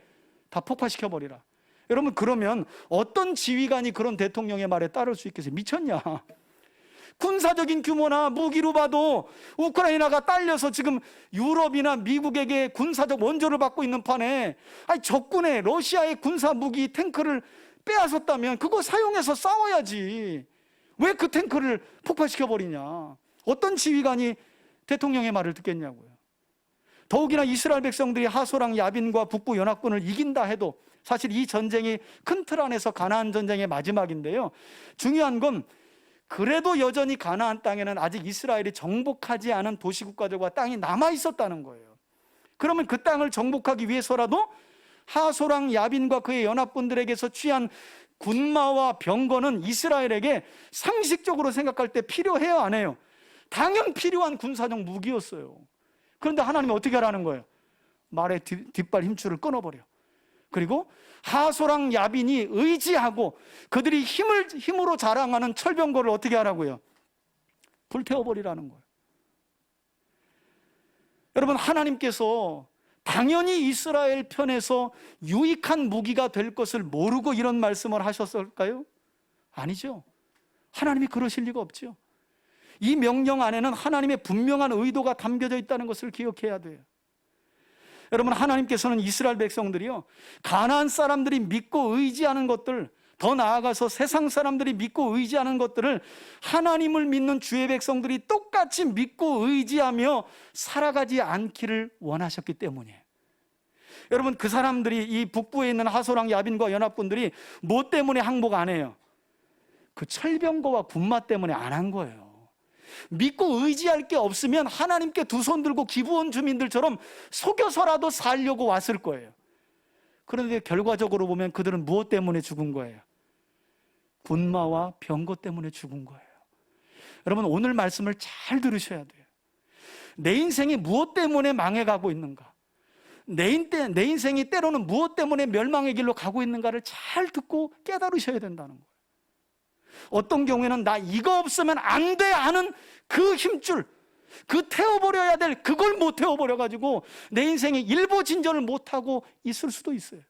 다 폭파시켜버리라. 여러분, 그러면 어떤 지휘관이 그런 대통령의 말에 따를 수 있겠어요? 미쳤냐? 군사적인 규모나 무기로 봐도 우크라이나가 딸려서 지금 유럽이나 미국에게 군사적 원조를 받고 있는 판에, 적군의 러시아의 군사 무기 탱크를 빼앗았다면 그거 사용해서 싸워야지. 왜 그 탱크를 폭파시켜버리냐? 어떤 지휘관이 대통령의 말을 듣겠냐고요. 더욱이나 이스라엘 백성들이 하소랑 야빈과 북부 연합군을 이긴다 해도 사실 이 전쟁이 큰 틀 안에서 가나안 전쟁의 마지막인데요, 중요한 건 그래도 여전히 가나안 땅에는 아직 이스라엘이 정복하지 않은 도시국가들과 땅이 남아 있었다는 거예요. 그러면 그 땅을 정복하기 위해서라도 하소랑 야빈과 그의 연합군들에게서 취한 군마와 병거는 이스라엘에게 상식적으로 생각할 때 필요해요, 안 해요? 당연 필요한 군사적 무기였어요. 그런데 하나님이 어떻게 하라는 거예요? 말의 뒷발 힘줄을 끊어버려. 그리고 하소랑 야빈이 의지하고 그들이 힘으로 자랑하는 철병거를 어떻게 하라고요? 불태워버리라는 거예요. 여러분, 하나님께서 당연히 이스라엘 편에서 유익한 무기가 될 것을 모르고 이런 말씀을 하셨을까요? 아니죠. 하나님이 그러실 리가 없죠. 이 명령 안에는 하나님의 분명한 의도가 담겨져 있다는 것을 기억해야 돼요. 여러분, 하나님께서는 이스라엘 백성들이요, 가나안 사람들이 믿고 의지하는 것들, 더 나아가서 세상 사람들이 믿고 의지하는 것들을 하나님을 믿는 주의 백성들이 똑같이 믿고 의지하며 살아가지 않기를 원하셨기 때문이에요. 여러분, 그 사람들이, 이 북부에 있는 하소랑 야빈과 연합군들이 뭐 때문에 항복 안 해요? 그 철병거와 군마 때문에 안 한 거예요. 믿고 의지할 게 없으면 하나님께 두 손 들고 기브온 주민들처럼 속여서라도 살려고 왔을 거예요. 그런데 결과적으로 보면 그들은 무엇 때문에 죽은 거예요? 군마와 병거 때문에 죽은 거예요. 여러분, 오늘 말씀을 잘 들으셔야 돼요. 내 인생이 무엇 때문에 망해가고 있는가? 내 인생이 때로는 무엇 때문에 멸망의 길로 가고 있는가를 잘 듣고 깨달으셔야 된다는 거예요. 어떤 경우에는 나 이거 없으면 안 돼 하는 그 힘줄, 그 태워버려야 될 그걸 못 태워버려가지고 내 인생에 일보진전을 못하고 있을 수도 있어요.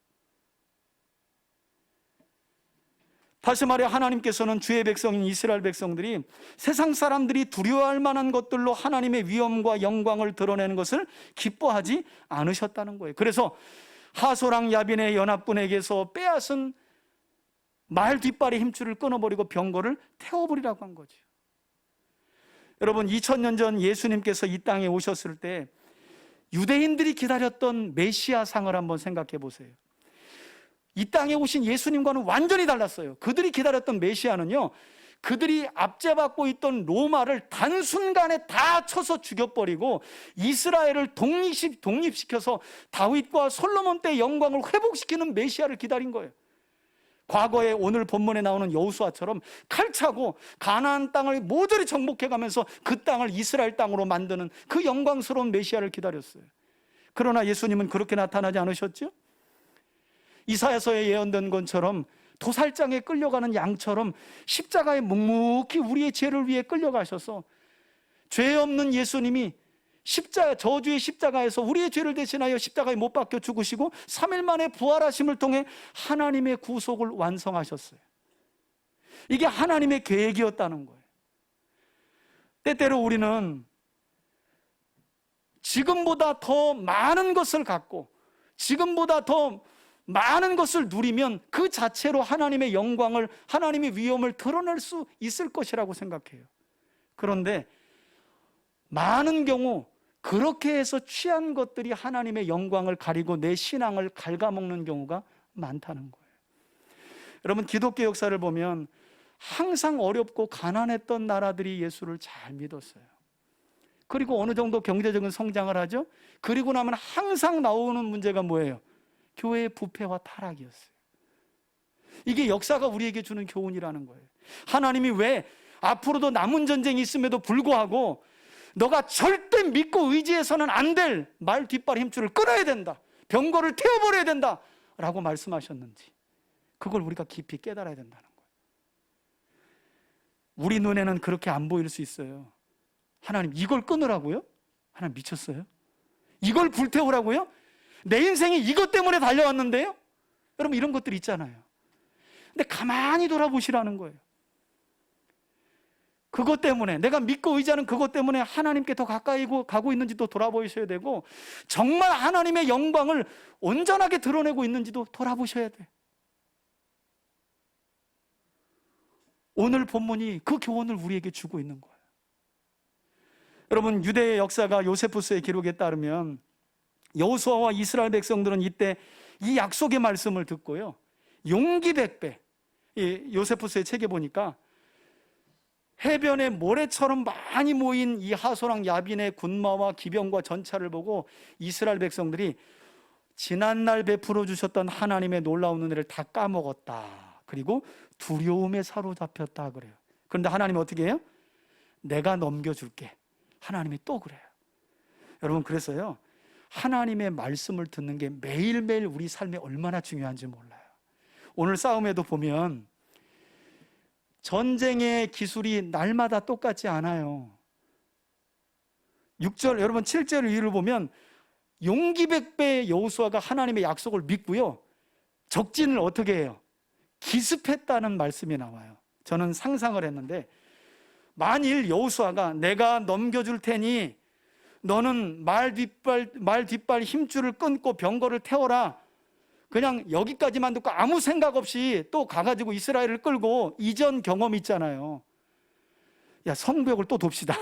다시 말해, 하나님께서는 주의 백성인 이스라엘 백성들이 세상 사람들이 두려워할 만한 것들로 하나님의 위엄과 영광을 드러내는 것을 기뻐하지 않으셨다는 거예요. 그래서 하소랑 야빈의 연합군에게서 빼앗은 말 뒷발의 힘줄을 끊어버리고 병거를 태워버리라고 한 거죠. 여러분, 2000년 전 예수님께서 이 땅에 오셨을 때 유대인들이 기다렸던 메시아 상을 한번 생각해 보세요. 이 땅에 오신 예수님과는 완전히 달랐어요. 그들이 기다렸던 메시아는요, 그들이 압제받고 있던 로마를 단순간에 다 쳐서 죽여버리고 이스라엘을 독립시켜서 다윗과 솔로몬 때의 영광을 회복시키는 메시아를 기다린 거예요. 과거에 오늘 본문에 나오는 여호수아처럼 칼차고 가나안 땅을 모조리 정복해가면서 그 땅을 이스라엘 땅으로 만드는 그 영광스러운 메시아를 기다렸어요. 그러나 예수님은 그렇게 나타나지 않으셨죠? 이사야서에 예언된 것처럼 도살장에 끌려가는 양처럼 십자가에 묵묵히 우리의 죄를 위해 끌려가셔서 죄 없는 예수님이 저주의 십자가에서 우리의 죄를 대신하여 십자가에 못 박혀 죽으시고 3일 만에 부활하심을 통해 하나님의 구속을 완성하셨어요. 이게 하나님의 계획이었다는 거예요. 때때로 우리는 지금보다 더 많은 것을 갖고 지금보다 더 많은 것을 누리면 그 자체로 하나님의 영광을, 하나님의 위엄을 드러낼 수 있을 것이라고 생각해요. 그런데 많은 경우 그렇게 해서 취한 것들이 하나님의 영광을 가리고 내 신앙을 갉아먹는 경우가 많다는 거예요. 여러분, 기독교 역사를 보면 항상 어렵고 가난했던 나라들이 예수를 잘 믿었어요. 그리고 어느 정도 경제적인 성장을 하죠. 그리고 나면 항상 나오는 문제가 뭐예요? 교회의 부패와 타락이었어요. 이게 역사가 우리에게 주는 교훈이라는 거예요. 하나님이 왜 앞으로도 남은 전쟁이 있음에도 불구하고 너가 절대 믿고 의지해서는 안 될 말 뒷발 힘줄을 끊어야 된다, 병거를 태워버려야 된다 라고 말씀하셨는지, 그걸 우리가 깊이 깨달아야 된다는 거예요. 우리 눈에는 그렇게 안 보일 수 있어요. 하나님, 이걸 끊으라고요? 하나님, 미쳤어요? 이걸 불태우라고요? 내 인생이 이것 때문에 달려왔는데요? 여러분, 이런 것들이 있잖아요. 근데 가만히 돌아보시라는 거예요. 그것 때문에, 내가 믿고 의지하는 그것 때문에 하나님께 더 가까이 가고 있는지도 돌아보셔야 되고, 정말 하나님의 영광을 온전하게 드러내고 있는지도 돌아보셔야 돼. 오늘 본문이 그 교훈을 우리에게 주고 있는 거예요. 여러분, 유대의 역사가 요세푸스의 기록에 따르면 여호수아와 이스라엘 백성들은 이때 이 약속의 말씀을 듣고요, 용기 백배, 요세푸스의 책에 보니까 해변에 모래처럼 많이 모인 이 하소랑 야빈의 군마와 기병과 전차를 보고 이스라엘 백성들이 지난날 베풀어 주셨던 하나님의 놀라운 은혜를 다 까먹었다, 그리고 두려움에 사로잡혔다 그래요. 그런데 하나님이 어떻게 해요? 내가 넘겨줄게. 하나님이 또 그래요. 여러분, 그래서요, 하나님의 말씀을 듣는 게 매일매일 우리 삶에 얼마나 중요한지 몰라요. 오늘 싸움에도 보면 전쟁의 기술이 날마다 똑같지 않아요. 6절, 여러분 7절 이유를 보면 용기백배의 여호수아가 하나님의 약속을 믿고요, 적진을 어떻게 해요? 기습했다는 말씀이 나와요. 저는 상상을 했는데, 만일 여호수아가 내가 넘겨줄 테니 너는 말 뒷발 힘줄을 끊고 병거를 태워라, 그냥 여기까지만 듣고 아무 생각 없이 또 가가지고 이스라엘을 끌고, 이전 경험 있잖아요. 야, 성벽을 또 돕시다.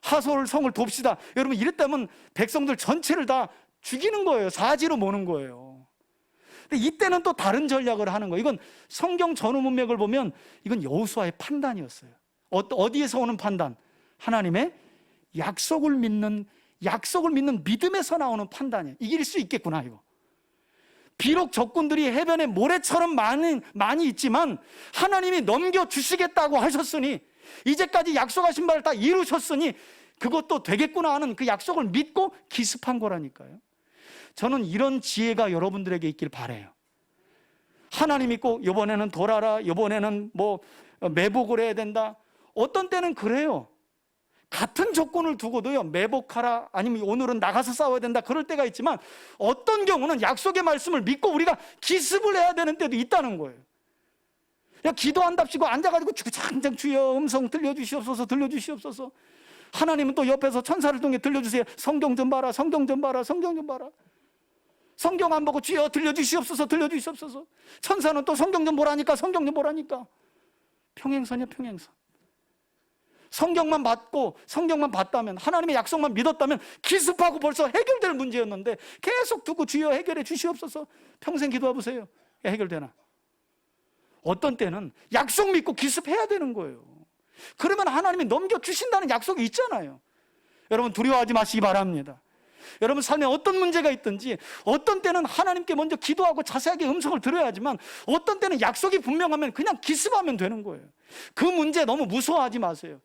하솔 성을 돕시다. 여러분, 이랬다면 백성들 전체를 다 죽이는 거예요. 사지로 모는 거예요. 근데 이때는 또 다른 전략을 하는 거예요. 이건 성경 전후 문맥을 보면 이건 여호수아의 판단이었어요. 어디에서 오는 판단? 하나님의 약속을 믿는 믿음에서 나오는 판단이에요. 이길 수 있겠구나, 이거. 비록 적군들이 해변에 모래처럼 많이 있지만 하나님이 넘겨주시겠다고 하셨으니, 이제까지 약속하신 바를 다 이루셨으니 그것도 되겠구나 하는 그 약속을 믿고 기습한 거라니까요. 저는 이런 지혜가 여러분들에게 있길 바라요. 하나님 믿고 이번에는 돌아라, 이번에는 뭐 매복을 해야 된다. 어떤 때는 그래요. 같은 조건을 두고도요, 매복하라, 아니면 오늘은 나가서 싸워야 된다, 그럴 때가 있지만, 어떤 경우는 약속의 말씀을 믿고 우리가 기습을 해야 되는 때도 있다는 거예요. 야, 기도한답시고 앉아가지고 주구장창 주여 음성 들려주시옵소서, 들려주시옵소서. 하나님은 또 옆에서 천사를 통해 들려주세요. 성경 좀 봐라, 성경 좀 봐라, 성경 좀 봐라. 성경 안 보고 주여 들려주시옵소서, 들려주시옵소서. 천사는 또 성경 좀 보라니까, 성경 좀 보라니까. 평행선이야, 평행선. 성경만 받고 성경만 봤다면, 하나님의 약속만 믿었다면 기습하고 벌써 해결될 문제였는데 계속 두고 주여 해결해 주시옵소서. 평생 기도해 보세요. 해결되나? 어떤 때는 약속 믿고 기습해야 되는 거예요. 그러면 하나님이 넘겨주신다는 약속이 있잖아요. 여러분, 두려워하지 마시기 바랍니다. 여러분 삶에 어떤 문제가 있든지, 어떤 때는 하나님께 먼저 기도하고 자세하게 음성을 들어야지만, 어떤 때는 약속이 분명하면 그냥 기습하면 되는 거예요. 그 문제 너무 무서워하지 마세요.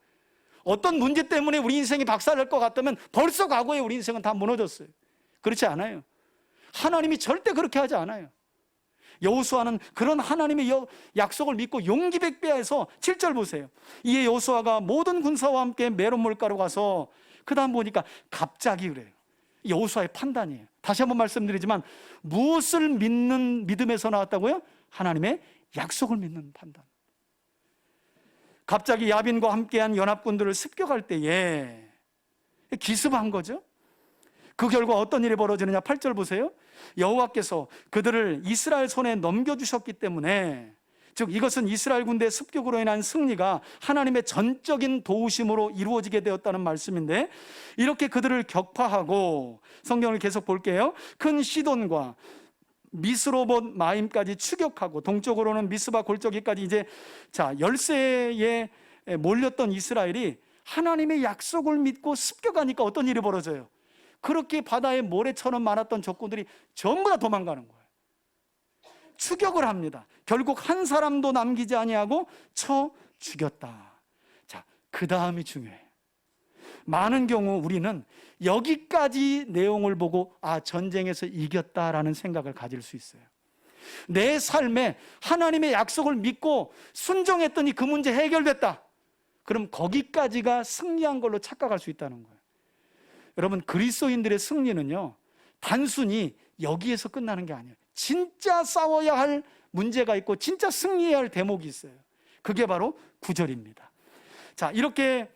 어떤 문제 때문에 우리 인생이 박살날 것 같다면 벌써 과거에 우리 인생은 다 무너졌어요. 그렇지 않아요. 하나님이 절대 그렇게 하지 않아요. 여호수아는 그런 하나님의 약속을 믿고 용기백배해서 7절 보세요. 이에 여호수아가 모든 군사와 함께 메론 물가로 가서, 그 다음 보니까 갑자기 그래요. 여호수아의 판단이에요. 다시 한번 말씀드리지만, 무엇을 믿는 믿음에서 나왔다고요? 하나님의 약속을 믿는 판단. 갑자기 야빈과 함께한 연합군들을 습격할 때에 기습한 거죠. 그 결과 어떤 일이 벌어지느냐? 8절 보세요. 여호와께서 그들을 이스라엘 손에 넘겨주셨기 때문에, 즉 이것은 이스라엘 군대의 습격으로 인한 승리가 하나님의 전적인 도우심으로 이루어지게 되었다는 말씀인데, 이렇게 그들을 격파하고, 성경을 계속 볼게요. 큰 시돈과 미스로봇 마임까지 추격하고, 동쪽으로는 미스바 골짜기까지, 이제 열세에 몰렸던 이스라엘이 하나님의 약속을 믿고 습격하니까 어떤 일이 벌어져요? 그렇게 바다에 모래처럼 많았던 적군들이 전부 다 도망가는 거예요. 추격을 합니다. 결국 한 사람도 남기지 아니하고 쳐 죽였다. 자, 그 다음이 중요해요. 많은 경우 우리는 여기까지 내용을 보고 전쟁에서 이겼다라는 생각을 가질 수 있어요. 내 삶에 하나님의 약속을 믿고 순종했더니 그 문제 해결됐다. 그럼 거기까지가 승리한 걸로 착각할 수 있다는 거예요. 여러분, 그리스도인들의 승리는요, 단순히 여기에서 끝나는 게 아니에요. 진짜 싸워야 할 문제가 있고 진짜 승리해야 할 대목이 있어요. 그게 바로 9절입니다. 자, 이렇게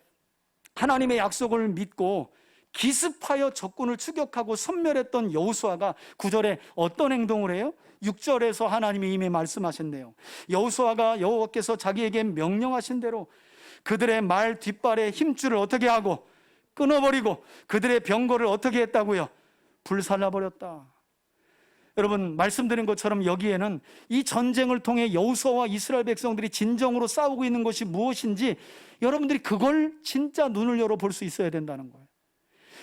하나님의 약속을 믿고 기습하여 적군을 추격하고 섬멸했던 여호수아가 9절에 어떤 행동을 해요? 6절에서 하나님이 이미 말씀하셨네요. 여호수아가 여호와께서 자기에게 명령하신 대로 그들의 말 뒷발의 힘줄을 어떻게 하고 끊어버리고, 그들의 병거를 어떻게 했다고요? 불살라버렸다. 여러분, 말씀드린 것처럼 여기에는 이 전쟁을 통해 여호수아와 이스라엘 백성들이 진정으로 싸우고 있는 것이 무엇인지 여러분들이 그걸 진짜 눈을 열어 볼 수 있어야 된다는 거예요.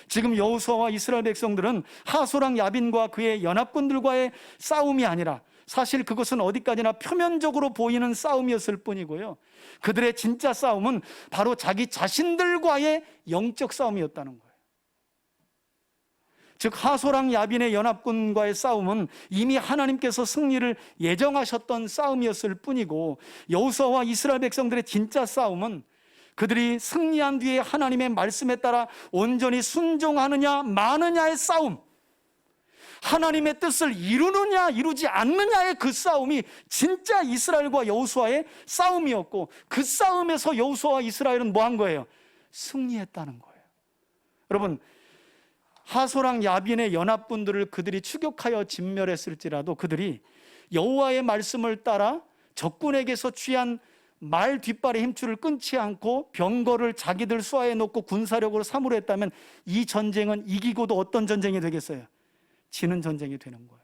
지금 여호수아와 이스라엘 백성들은 하소랑 야빈과 그의 연합군들과의 싸움이 아니라, 사실 그것은 어디까지나 표면적으로 보이는 싸움이었을 뿐이고요, 그들의 진짜 싸움은 바로 자기 자신들과의 영적 싸움이었다는 거예요. 즉 하소랑 야빈의 연합군과의 싸움은 이미 하나님께서 승리를 예정하셨던 싸움이었을 뿐이고, 여호수아와 이스라엘 백성들의 진짜 싸움은 그들이 승리한 뒤에 하나님의 말씀에 따라 온전히 순종하느냐 마느냐의 싸움, 하나님의 뜻을 이루느냐 이루지 않느냐의 그 싸움이 진짜 이스라엘과 여호수아의 싸움이었고, 그 싸움에서 여호수아와 이스라엘은 뭐 한 거예요? 승리했다는 거예요. 여러분, 하소랑 야빈의 연합군들을 그들이 추격하여 진멸했을지라도 그들이 여호와의 말씀을 따라 적군에게서 취한 말 뒷발의 힘줄을 끊지 않고 병거를 자기들 수하에 놓고 군사력으로 삼으려 했다면 이 전쟁은 이기고도 어떤 전쟁이 되겠어요? 지는 전쟁이 되는 거예요.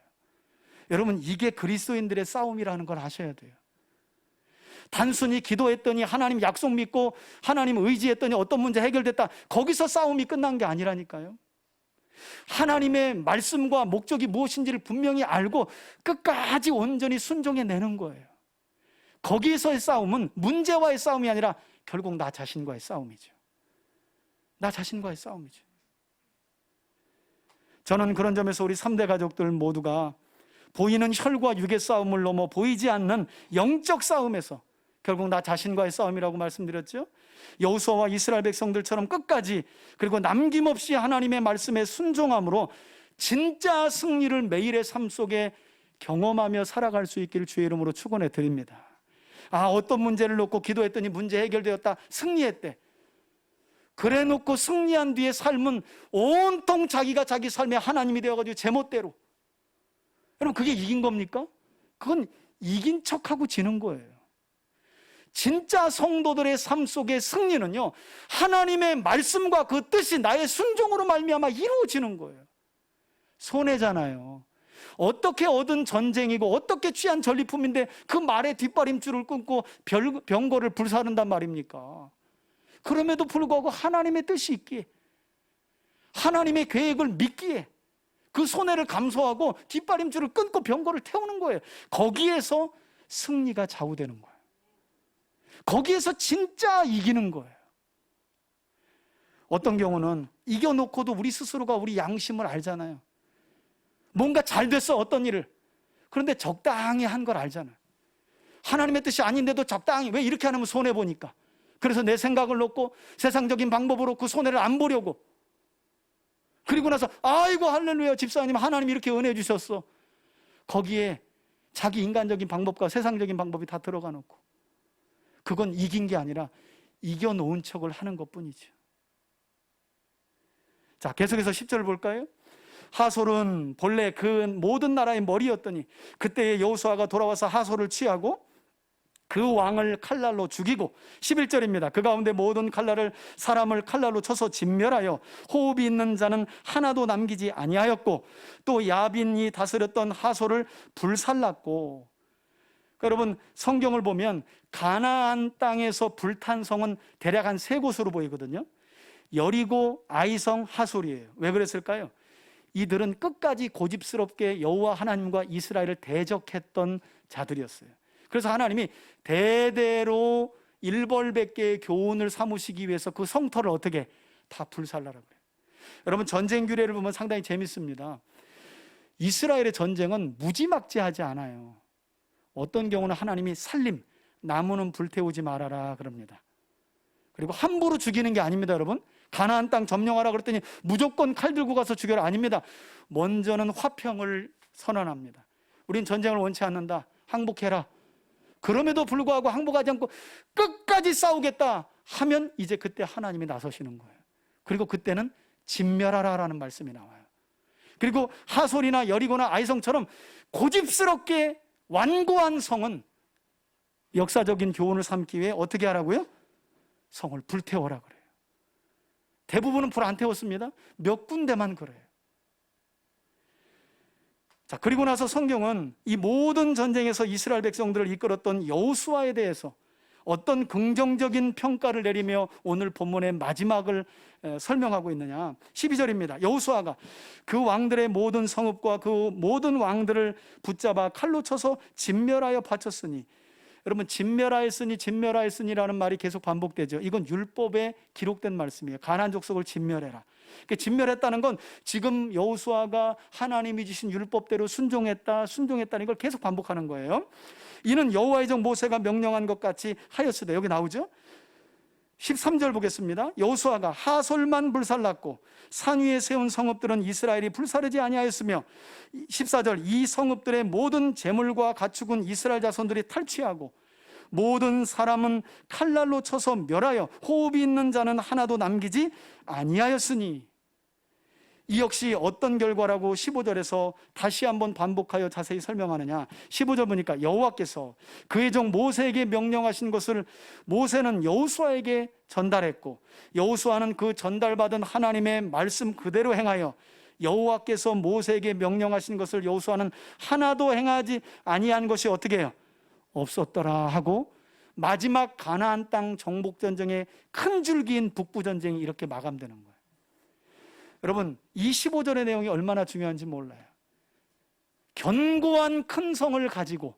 여러분, 이게 그리스도인들의 싸움이라는 걸 아셔야 돼요. 단순히 기도했더니 하나님 약속 믿고 하나님 의지했더니 어떤 문제 해결됐다, 거기서 싸움이 끝난 게 아니라니까요. 하나님의 말씀과 목적이 무엇인지를 분명히 알고 끝까지 온전히 순종해내는 거예요. 거기에서의 싸움은 문제와의 싸움이 아니라 결국 나 자신과의 싸움이죠. 나 자신과의 싸움이죠. 저는 그런 점에서 우리 3대 가족들 모두가 보이는 혈과 육의 싸움을 넘어 보이지 않는 영적 싸움에서 결국 나 자신과의 싸움이라고 말씀드렸죠. 여호수아와 이스라엘 백성들처럼 끝까지, 그리고 남김없이 하나님의 말씀에 순종함으로 진짜 승리를 매일의 삶 속에 경험하며 살아갈 수 있기를 주의 이름으로 축원해 드립니다. 어떤 문제를 놓고 기도했더니 문제 해결되었다, 승리했대. 그래 놓고 승리한 뒤에 삶은 온통 자기가 자기 삶의 하나님이 되어가지고 제멋대로. 여러분, 그게 이긴 겁니까? 그건 이긴 척하고 지는 거예요. 진짜 성도들의 삶 속의 승리는요, 하나님의 말씀과 그 뜻이 나의 순종으로 말미암아 이루어지는 거예요. 손해잖아요. 어떻게 얻은 전쟁이고 어떻게 취한 전리품인데 그 말의 뒷발임줄을 끊고 병거를 불사른단 말입니까? 그럼에도 불구하고 하나님의 뜻이 있기에, 하나님의 계획을 믿기에 그 손해를 감수하고 뒷발임줄을 끊고 병거를 태우는 거예요. 거기에서 승리가 좌우되는 거예요. 거기에서 진짜 이기는 거예요. 어떤 경우는 이겨놓고도 우리 스스로가 우리 양심을 알잖아요. 뭔가 잘 됐어, 어떤 일을. 그런데 적당히 한 걸 알잖아요. 하나님의 뜻이 아닌데도 적당히, 왜 이렇게 하면 손해보니까. 그래서 내 생각을 놓고 세상적인 방법으로 그 손해를 안 보려고. 그리고 나서 아이고 할렐루야, 집사님 하나님 이렇게 은혜 주셨어. 거기에 자기 인간적인 방법과 세상적인 방법이 다 들어가 놓고, 그건 이긴 게 아니라 이겨놓은 척을 하는 것뿐이죠. 자, 계속해서 10절을 볼까요? 하솔은 본래 그 모든 나라의 머리였더니 그때에 여호수아가 돌아와서 하솔을 취하고 그 왕을 칼날로 죽이고, 11절입니다. 그 가운데 모든 사람을 칼날로 쳐서 진멸하여 호흡이 있는 자는 하나도 남기지 아니하였고, 또 야빈이 다스렸던 하솔을 불살랐고. 여러분, 성경을 보면 가나안 땅에서 불탄 성은 대략 한 3곳으로 보이거든요. 여리고, 아이성, 하솔이에요. 왜 그랬을까요? 이들은 끝까지 고집스럽게 여호와 하나님과 이스라엘을 대적했던 자들이었어요. 그래서 하나님이 대대로 일벌백계의 교훈을 삼으시기 위해서 그 성터를 어떻게 다 불살라라 그래요. 여러분, 전쟁 규례를 보면 상당히 재밌습니다. 이스라엘의 전쟁은 무지막지하지 않아요. 어떤 경우는 하나님이 살림, 나무는 불태우지 말아라 그럽니다. 그리고 함부로 죽이는 게 아닙니다. 여러분, 가나안 땅 점령하라 그랬더니 무조건 칼 들고 가서 죽여라, 아닙니다. 먼저는 화평을 선언합니다. 우린 전쟁을 원치 않는다, 항복해라. 그럼에도 불구하고 항복하지 않고 끝까지 싸우겠다 하면 이제 그때 하나님이 나서시는 거예요. 그리고 그때는 진멸하라라는 말씀이 나와요. 그리고 하솔이나 여리고나 아이성처럼 고집스럽게 완고한 성은 역사적인 교훈을 삼기 위해 어떻게 하라고요? 성을 불태워라 그래요. 대부분은 불 안 태웠습니다. 몇 군데만 그래요. 자, 그리고 나서 성경은 이 모든 전쟁에서 이스라엘 백성들을 이끌었던 여호수아에 대해서 어떤 긍정적인 평가를 내리며 오늘 본문의 마지막을 설명하고 있느냐. 12절입니다. 여호수아가 그 왕들의 모든 성읍과 그 모든 왕들을 붙잡아 칼로 쳐서 진멸하여 바쳤으니, 여러분, 진멸하였으니라는 말이 계속 반복되죠. 이건 율법에 기록된 말씀이에요. 가나안 족속을 진멸해라. 진멸했다는 건 지금 여호수아가 하나님이 주신 율법대로 순종했다는 걸 계속 반복하는 거예요. 이는 여호와의 종 모세가 명령한 것 같이 하였으되, 여기 나오죠. 13절 보겠습니다. 여호수아가 하솔만 불살랐고 산 위에 세운 성읍들은 이스라엘이 불사르지 아니하였으며 14절 이 성읍들의 모든 재물과 가축은 이스라엘 자손들이 탈취하고 모든 사람은 칼날로 쳐서 멸하여 호흡이 있는 자는 하나도 남기지 아니하였으니 이 역시 어떤 결과라고 15절에서 다시 한번 반복하여 자세히 설명하느냐. 15절 보니까 여호와께서 그의 종 모세에게 명령하신 것을 모세는 여호수아에게 전달했고 여호수아는 그 전달받은 하나님의 말씀 그대로 행하여 여호와께서 모세에게 명령하신 것을 여호수아는 하나도 행하지 아니한 것이 어떻게 해요? 없었더라 하고 마지막 가나안 땅 정복 전쟁의 큰 줄기인 북부 전쟁이 이렇게 마감되는 거예요. 여러분, 이 15절의 내용이 얼마나 중요한지 몰라요. 견고한 큰 성을 가지고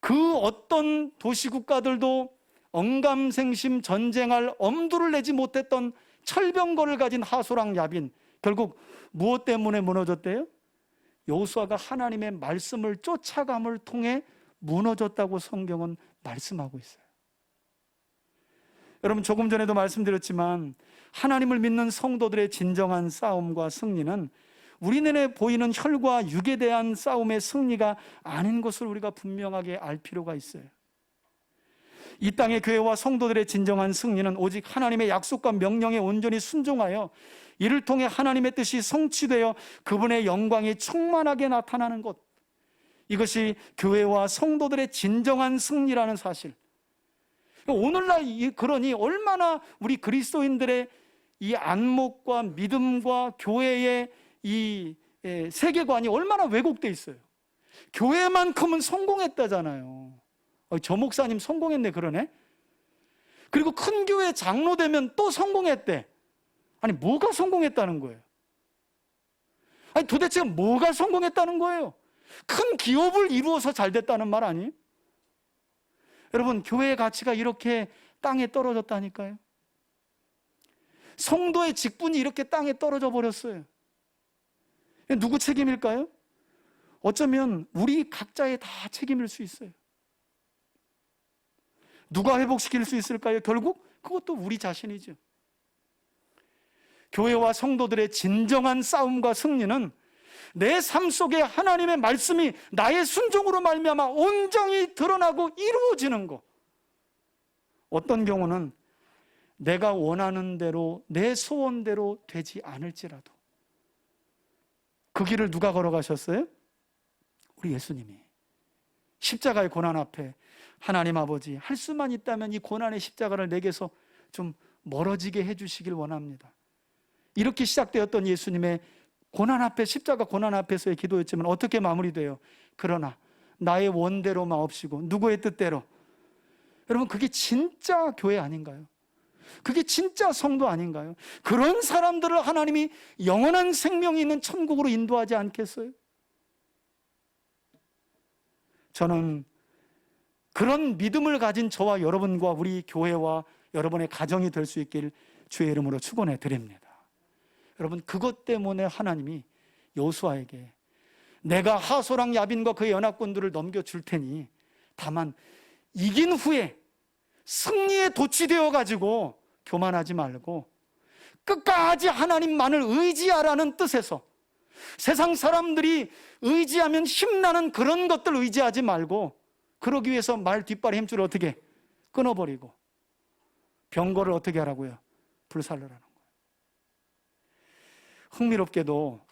그 어떤 도시국가들도 언감생심 전쟁할 엄두를 내지 못했던 철병거를 가진 하소랑 야빈, 결국 무엇 때문에 무너졌대요? 여호수아가 하나님의 말씀을 쫓아감을 통해 무너졌다고 성경은 말씀하고 있어요. 여러분, 조금 전에도 말씀드렸지만 하나님을 믿는 성도들의 진정한 싸움과 승리는 우리 눈에 보이는 혈과 육에 대한 싸움의 승리가 아닌 것을 우리가 분명하게 알 필요가 있어요. 이 땅의 교회와 성도들의 진정한 승리는 오직 하나님의 약속과 명령에 온전히 순종하여 이를 통해 하나님의 뜻이 성취되어 그분의 영광이 충만하게 나타나는 것, 이것이 교회와 성도들의 진정한 승리라는 사실. 오늘날 그러니 얼마나 우리 그리스도인들의 이 안목과 믿음과 교회의 이 세계관이 얼마나 왜곡돼 있어요. 교회만큼은 성공했다잖아요. 저 목사님 성공했네 그러네. 그리고 큰 교회 장로 되면 또 성공했대. 아니 뭐가 성공했다는 거예요? 아니 도대체 뭐가 성공했다는 거예요? 큰 기업을 이루어서 잘 됐다는 말 아니에요? 여러분, 교회의 가치가 이렇게 땅에 떨어졌다니까요. 성도의 직분이 이렇게 땅에 떨어져 버렸어요. 누구 책임일까요? 어쩌면 우리 각자의 다 책임일 수 있어요. 누가 회복시킬 수 있을까요? 결국 그것도 우리 자신이죠. 교회와 성도들의 진정한 싸움과 승리는 내 삶 속에 하나님의 말씀이 나의 순종으로 말미암아 온전히 드러나고 이루어지는 것. 어떤 경우는 내가 원하는 대로 내 소원대로 되지 않을지라도 그 길을 누가 걸어가셨어요? 우리 예수님이. 십자가의 고난 앞에 하나님 아버지, 할 수만 있다면 이 고난의 십자가를 내게서 좀 멀어지게 해주시길 원합니다. 이렇게 시작되었던 예수님의 고난 앞에, 십자가 고난 앞에서의 기도였지만 어떻게 마무리돼요? 그러나 나의 원대로 마옵시고 누구의 뜻대로. 여러분, 그게 진짜 교회 아닌가요? 그게 진짜 성도 아닌가요? 그런 사람들을 하나님이 영원한 생명이 있는 천국으로 인도하지 않겠어요? 저는 그런 믿음을 가진 저와 여러분과 우리 교회와 여러분의 가정이 될 수 있길 주의 이름으로 축원해 드립니다. 여러분, 그것 때문에 하나님이 여호수아에게 내가 하소랑 야빈과 그의 연합군들을 넘겨줄 테니 다만 이긴 후에 승리에 도취되어 가지고 교만하지 말고 끝까지 하나님만을 의지하라는 뜻에서 세상 사람들이 의지하면 힘나는 그런 것들 의지하지 말고 그러기 위해서 말 뒷발의 힘줄을 어떻게 끊어버리고 병거를 어떻게 하라고요? 불살르라는 거예요. 흥미롭게도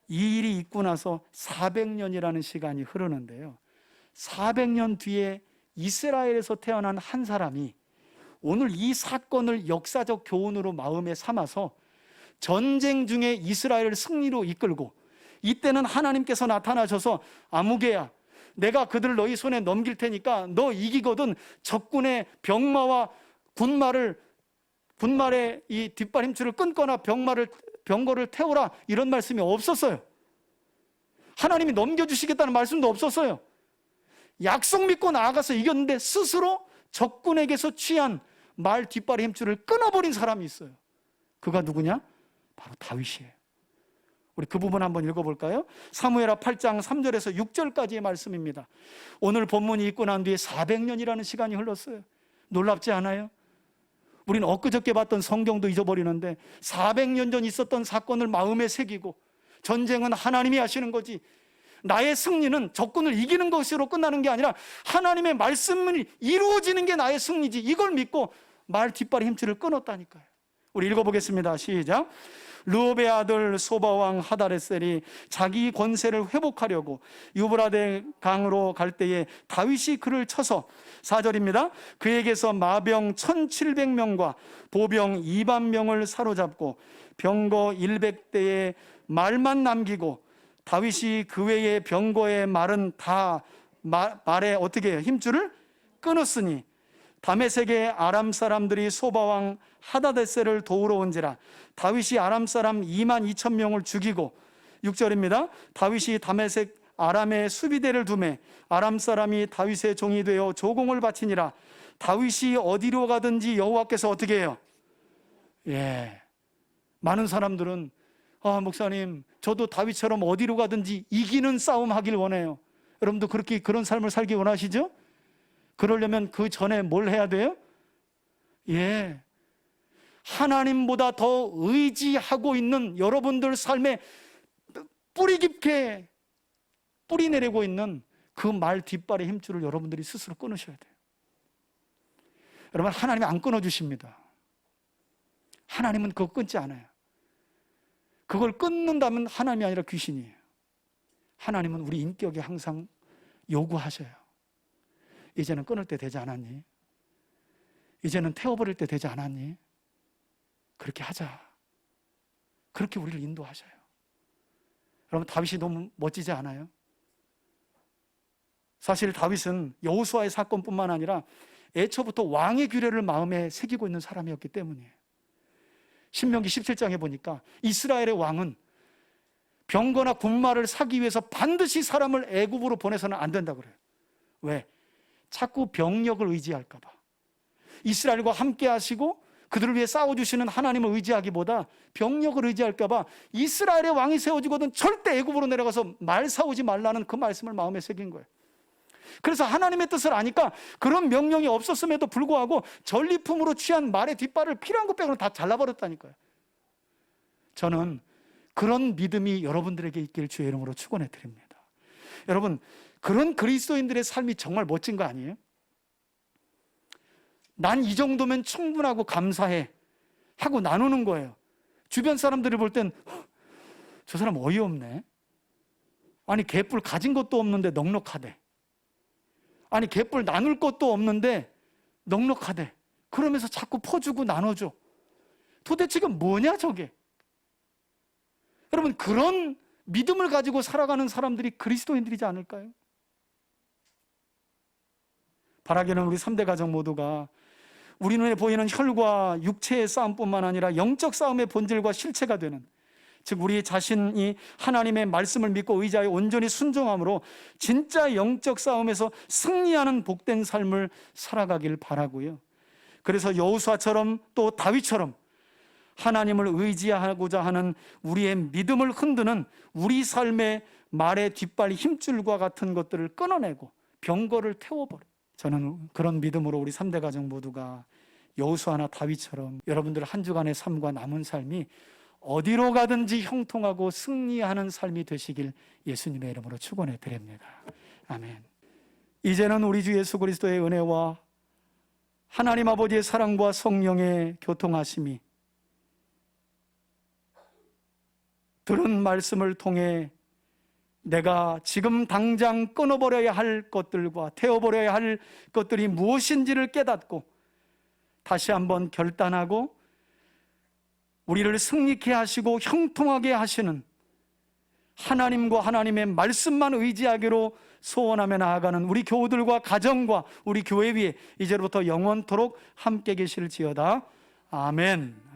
이 일이 있고 나서 400년이라는 시간이 흐르는데요, 400년 뒤에 이스라엘에서 태어난 한 사람이 오늘 이 사건을 역사적 교훈으로 마음에 삼아서 전쟁 중에 이스라엘을 승리로 이끌고, 이때는 하나님께서 나타나셔서 아무개야, 내가 그들을 너희 손에 넘길 테니까 너 이기거든 적군의 병마와 군말의 이 뒷발 힘줄을 끊거나 병거를 태우라, 이런 말씀이 없었어요. 하나님이 넘겨주시겠다는 말씀도 없었어요. 약속 믿고 나아가서 이겼는데 스스로 적군에게서 취한 말 뒷발의 힘줄을 끊어버린 사람이 있어요. 그가 누구냐? 바로 다윗이에요. 우리 그 부분 한번 읽어볼까요? 사무엘하 8장 3절에서 6절까지의 말씀입니다. 오늘 본문이 있고 난 뒤에 400년이라는 시간이 흘렀어요. 놀랍지 않아요? 우리는 엊그저께 봤던 성경도 잊어버리는데 400년 전 있었던 사건을 마음에 새기고, 전쟁은 하나님이 하시는 거지, 나의 승리는 적군을 이기는 것으로 끝나는 게 아니라 하나님의 말씀이 이루어지는 게 나의 승리지, 이걸 믿고 말 뒷발의 힘줄을 끊었다니까요. 우리 읽어보겠습니다. 시작. 르홉의 아들 소바왕 하다레셀이 자기 권세를 회복하려고 유브라데 강으로 갈 때에 다윗이 그를 쳐서, 4절입니다. 그에게서 마병 1700명과 보병 20000명을 사로잡고 병거 100대의 말만 남기고, 다윗이 그 외의 병거의 말은 다 말에 어떻게 해요? 힘줄을 끊었으니 다메섹의 아람 사람들이 소바왕 하다데셀을 도우러 온지라 다윗이 아람 사람 22,000명을 죽이고, 6절입니다. 다윗이 다메섹 아람의 수비대를 두매 아람 사람이 다윗의 종이 되어 조공을 바치니라. 다윗이 어디로 가든지 여호와께서 어떻게 해요? 많은 사람들은 목사님, 저도 다윗처럼 어디로 가든지 이기는 싸움 하길 원해요. 여러분도 그런 삶을 살기 원하시죠? 그러려면 그 전에 뭘 해야 돼요? 하나님보다 더 의지하고 있는 여러분들 삶에 뿌리 깊게 뿌리 내리고 있는 그 말 뒷발의 힘줄을 여러분들이 스스로 끊으셔야 돼요. 여러분, 하나님이 안 끊어주십니다. 하나님은 그거 끊지 않아요. 그걸 끊는다면 하나님이 아니라 귀신이에요. 하나님은 우리 인격에 항상 요구하셔요. 이제는 끊을 때 되지 않았니? 이제는 태워버릴 때 되지 않았니? 그렇게 하자. 그렇게 우리를 인도하셔요. 여러분, 다윗이 너무 멋지지 않아요? 사실 다윗은 여호수아의 사건뿐만 아니라 애초부터 왕의 규례를 마음에 새기고 있는 사람이었기 때문이에요. 신명기 17장에 보니까 이스라엘의 왕은 병거나 군마를 사기 위해서 반드시 사람을 애굽으로 보내서는 안 된다 그래요. 왜? 자꾸 병력을 의지할까 봐. 이스라엘과 함께 하시고 그들을 위해 싸워주시는 하나님을 의지하기보다 병력을 의지할까 봐 이스라엘의 왕이 세워지거든 절대 애굽으로 내려가서 말 사오지 말라는 그 말씀을 마음에 새긴 거예요. 그래서 하나님의 뜻을 아니까 그런 명령이 없었음에도 불구하고 전리품으로 취한 말의 뒷발을 필요한 것 빼고는 다 잘라버렸다니까요. 저는 그런 믿음이 여러분들에게 있길 주의 이름으로 축원해 드립니다. 여러분, 그런 그리스도인들의 삶이 정말 멋진 거 아니에요? 난 이 정도면 충분하고 감사해 하고 나누는 거예요. 주변 사람들이 볼 땐 저 사람 어이없네. 아니, 개뿔 가진 것도 없는데 넉넉하대. 아니, 개뿔 나눌 것도 없는데 넉넉하대. 그러면서 자꾸 퍼주고 나눠줘. 도대체 이게 뭐냐 저게? 여러분, 그런 믿음을 가지고 살아가는 사람들이 그리스도인들이지 않을까요? 바라기는 우리 3대 가정 모두가 우리 눈에 보이는 혈과 육체의 싸움뿐만 아니라 영적 싸움의 본질과 실체가 되는, 즉 우리 자신이 하나님의 말씀을 믿고 의지하여 온전히 순종함으로 진짜 영적 싸움에서 승리하는 복된 삶을 살아가길 바라고요. 그래서 여호수아처럼 또 다윗처럼 하나님을 의지하고자 하는 우리의 믿음을 흔드는 우리 삶의 말의 뒷발 힘줄과 같은 것들을 끊어내고 병거를 태워버려. 저는 그런 믿음으로 우리 3대 가정 모두가 여호수아나 다윗처럼 여러분들 한 주간의 삶과 남은 삶이 어디로 가든지 형통하고 승리하는 삶이 되시길 예수님의 이름으로 축원해 드립니다. 아멘. 이제는 우리 주 예수 그리스도의 은혜와 하나님 아버지의 사랑과 성령의 교통하심이 들은 말씀을 통해 내가 지금 당장 끊어버려야 할 것들과 태워버려야 할 것들이 무엇인지를 깨닫고 다시 한번 결단하고 우리를 승리케 하시고 형통하게 하시는 하나님과 하나님의 말씀만 의지하기로 소원하며 나아가는 우리 교우들과 가정과 우리 교회 위에 이제부터 영원토록 함께 계실지어다. 아멘.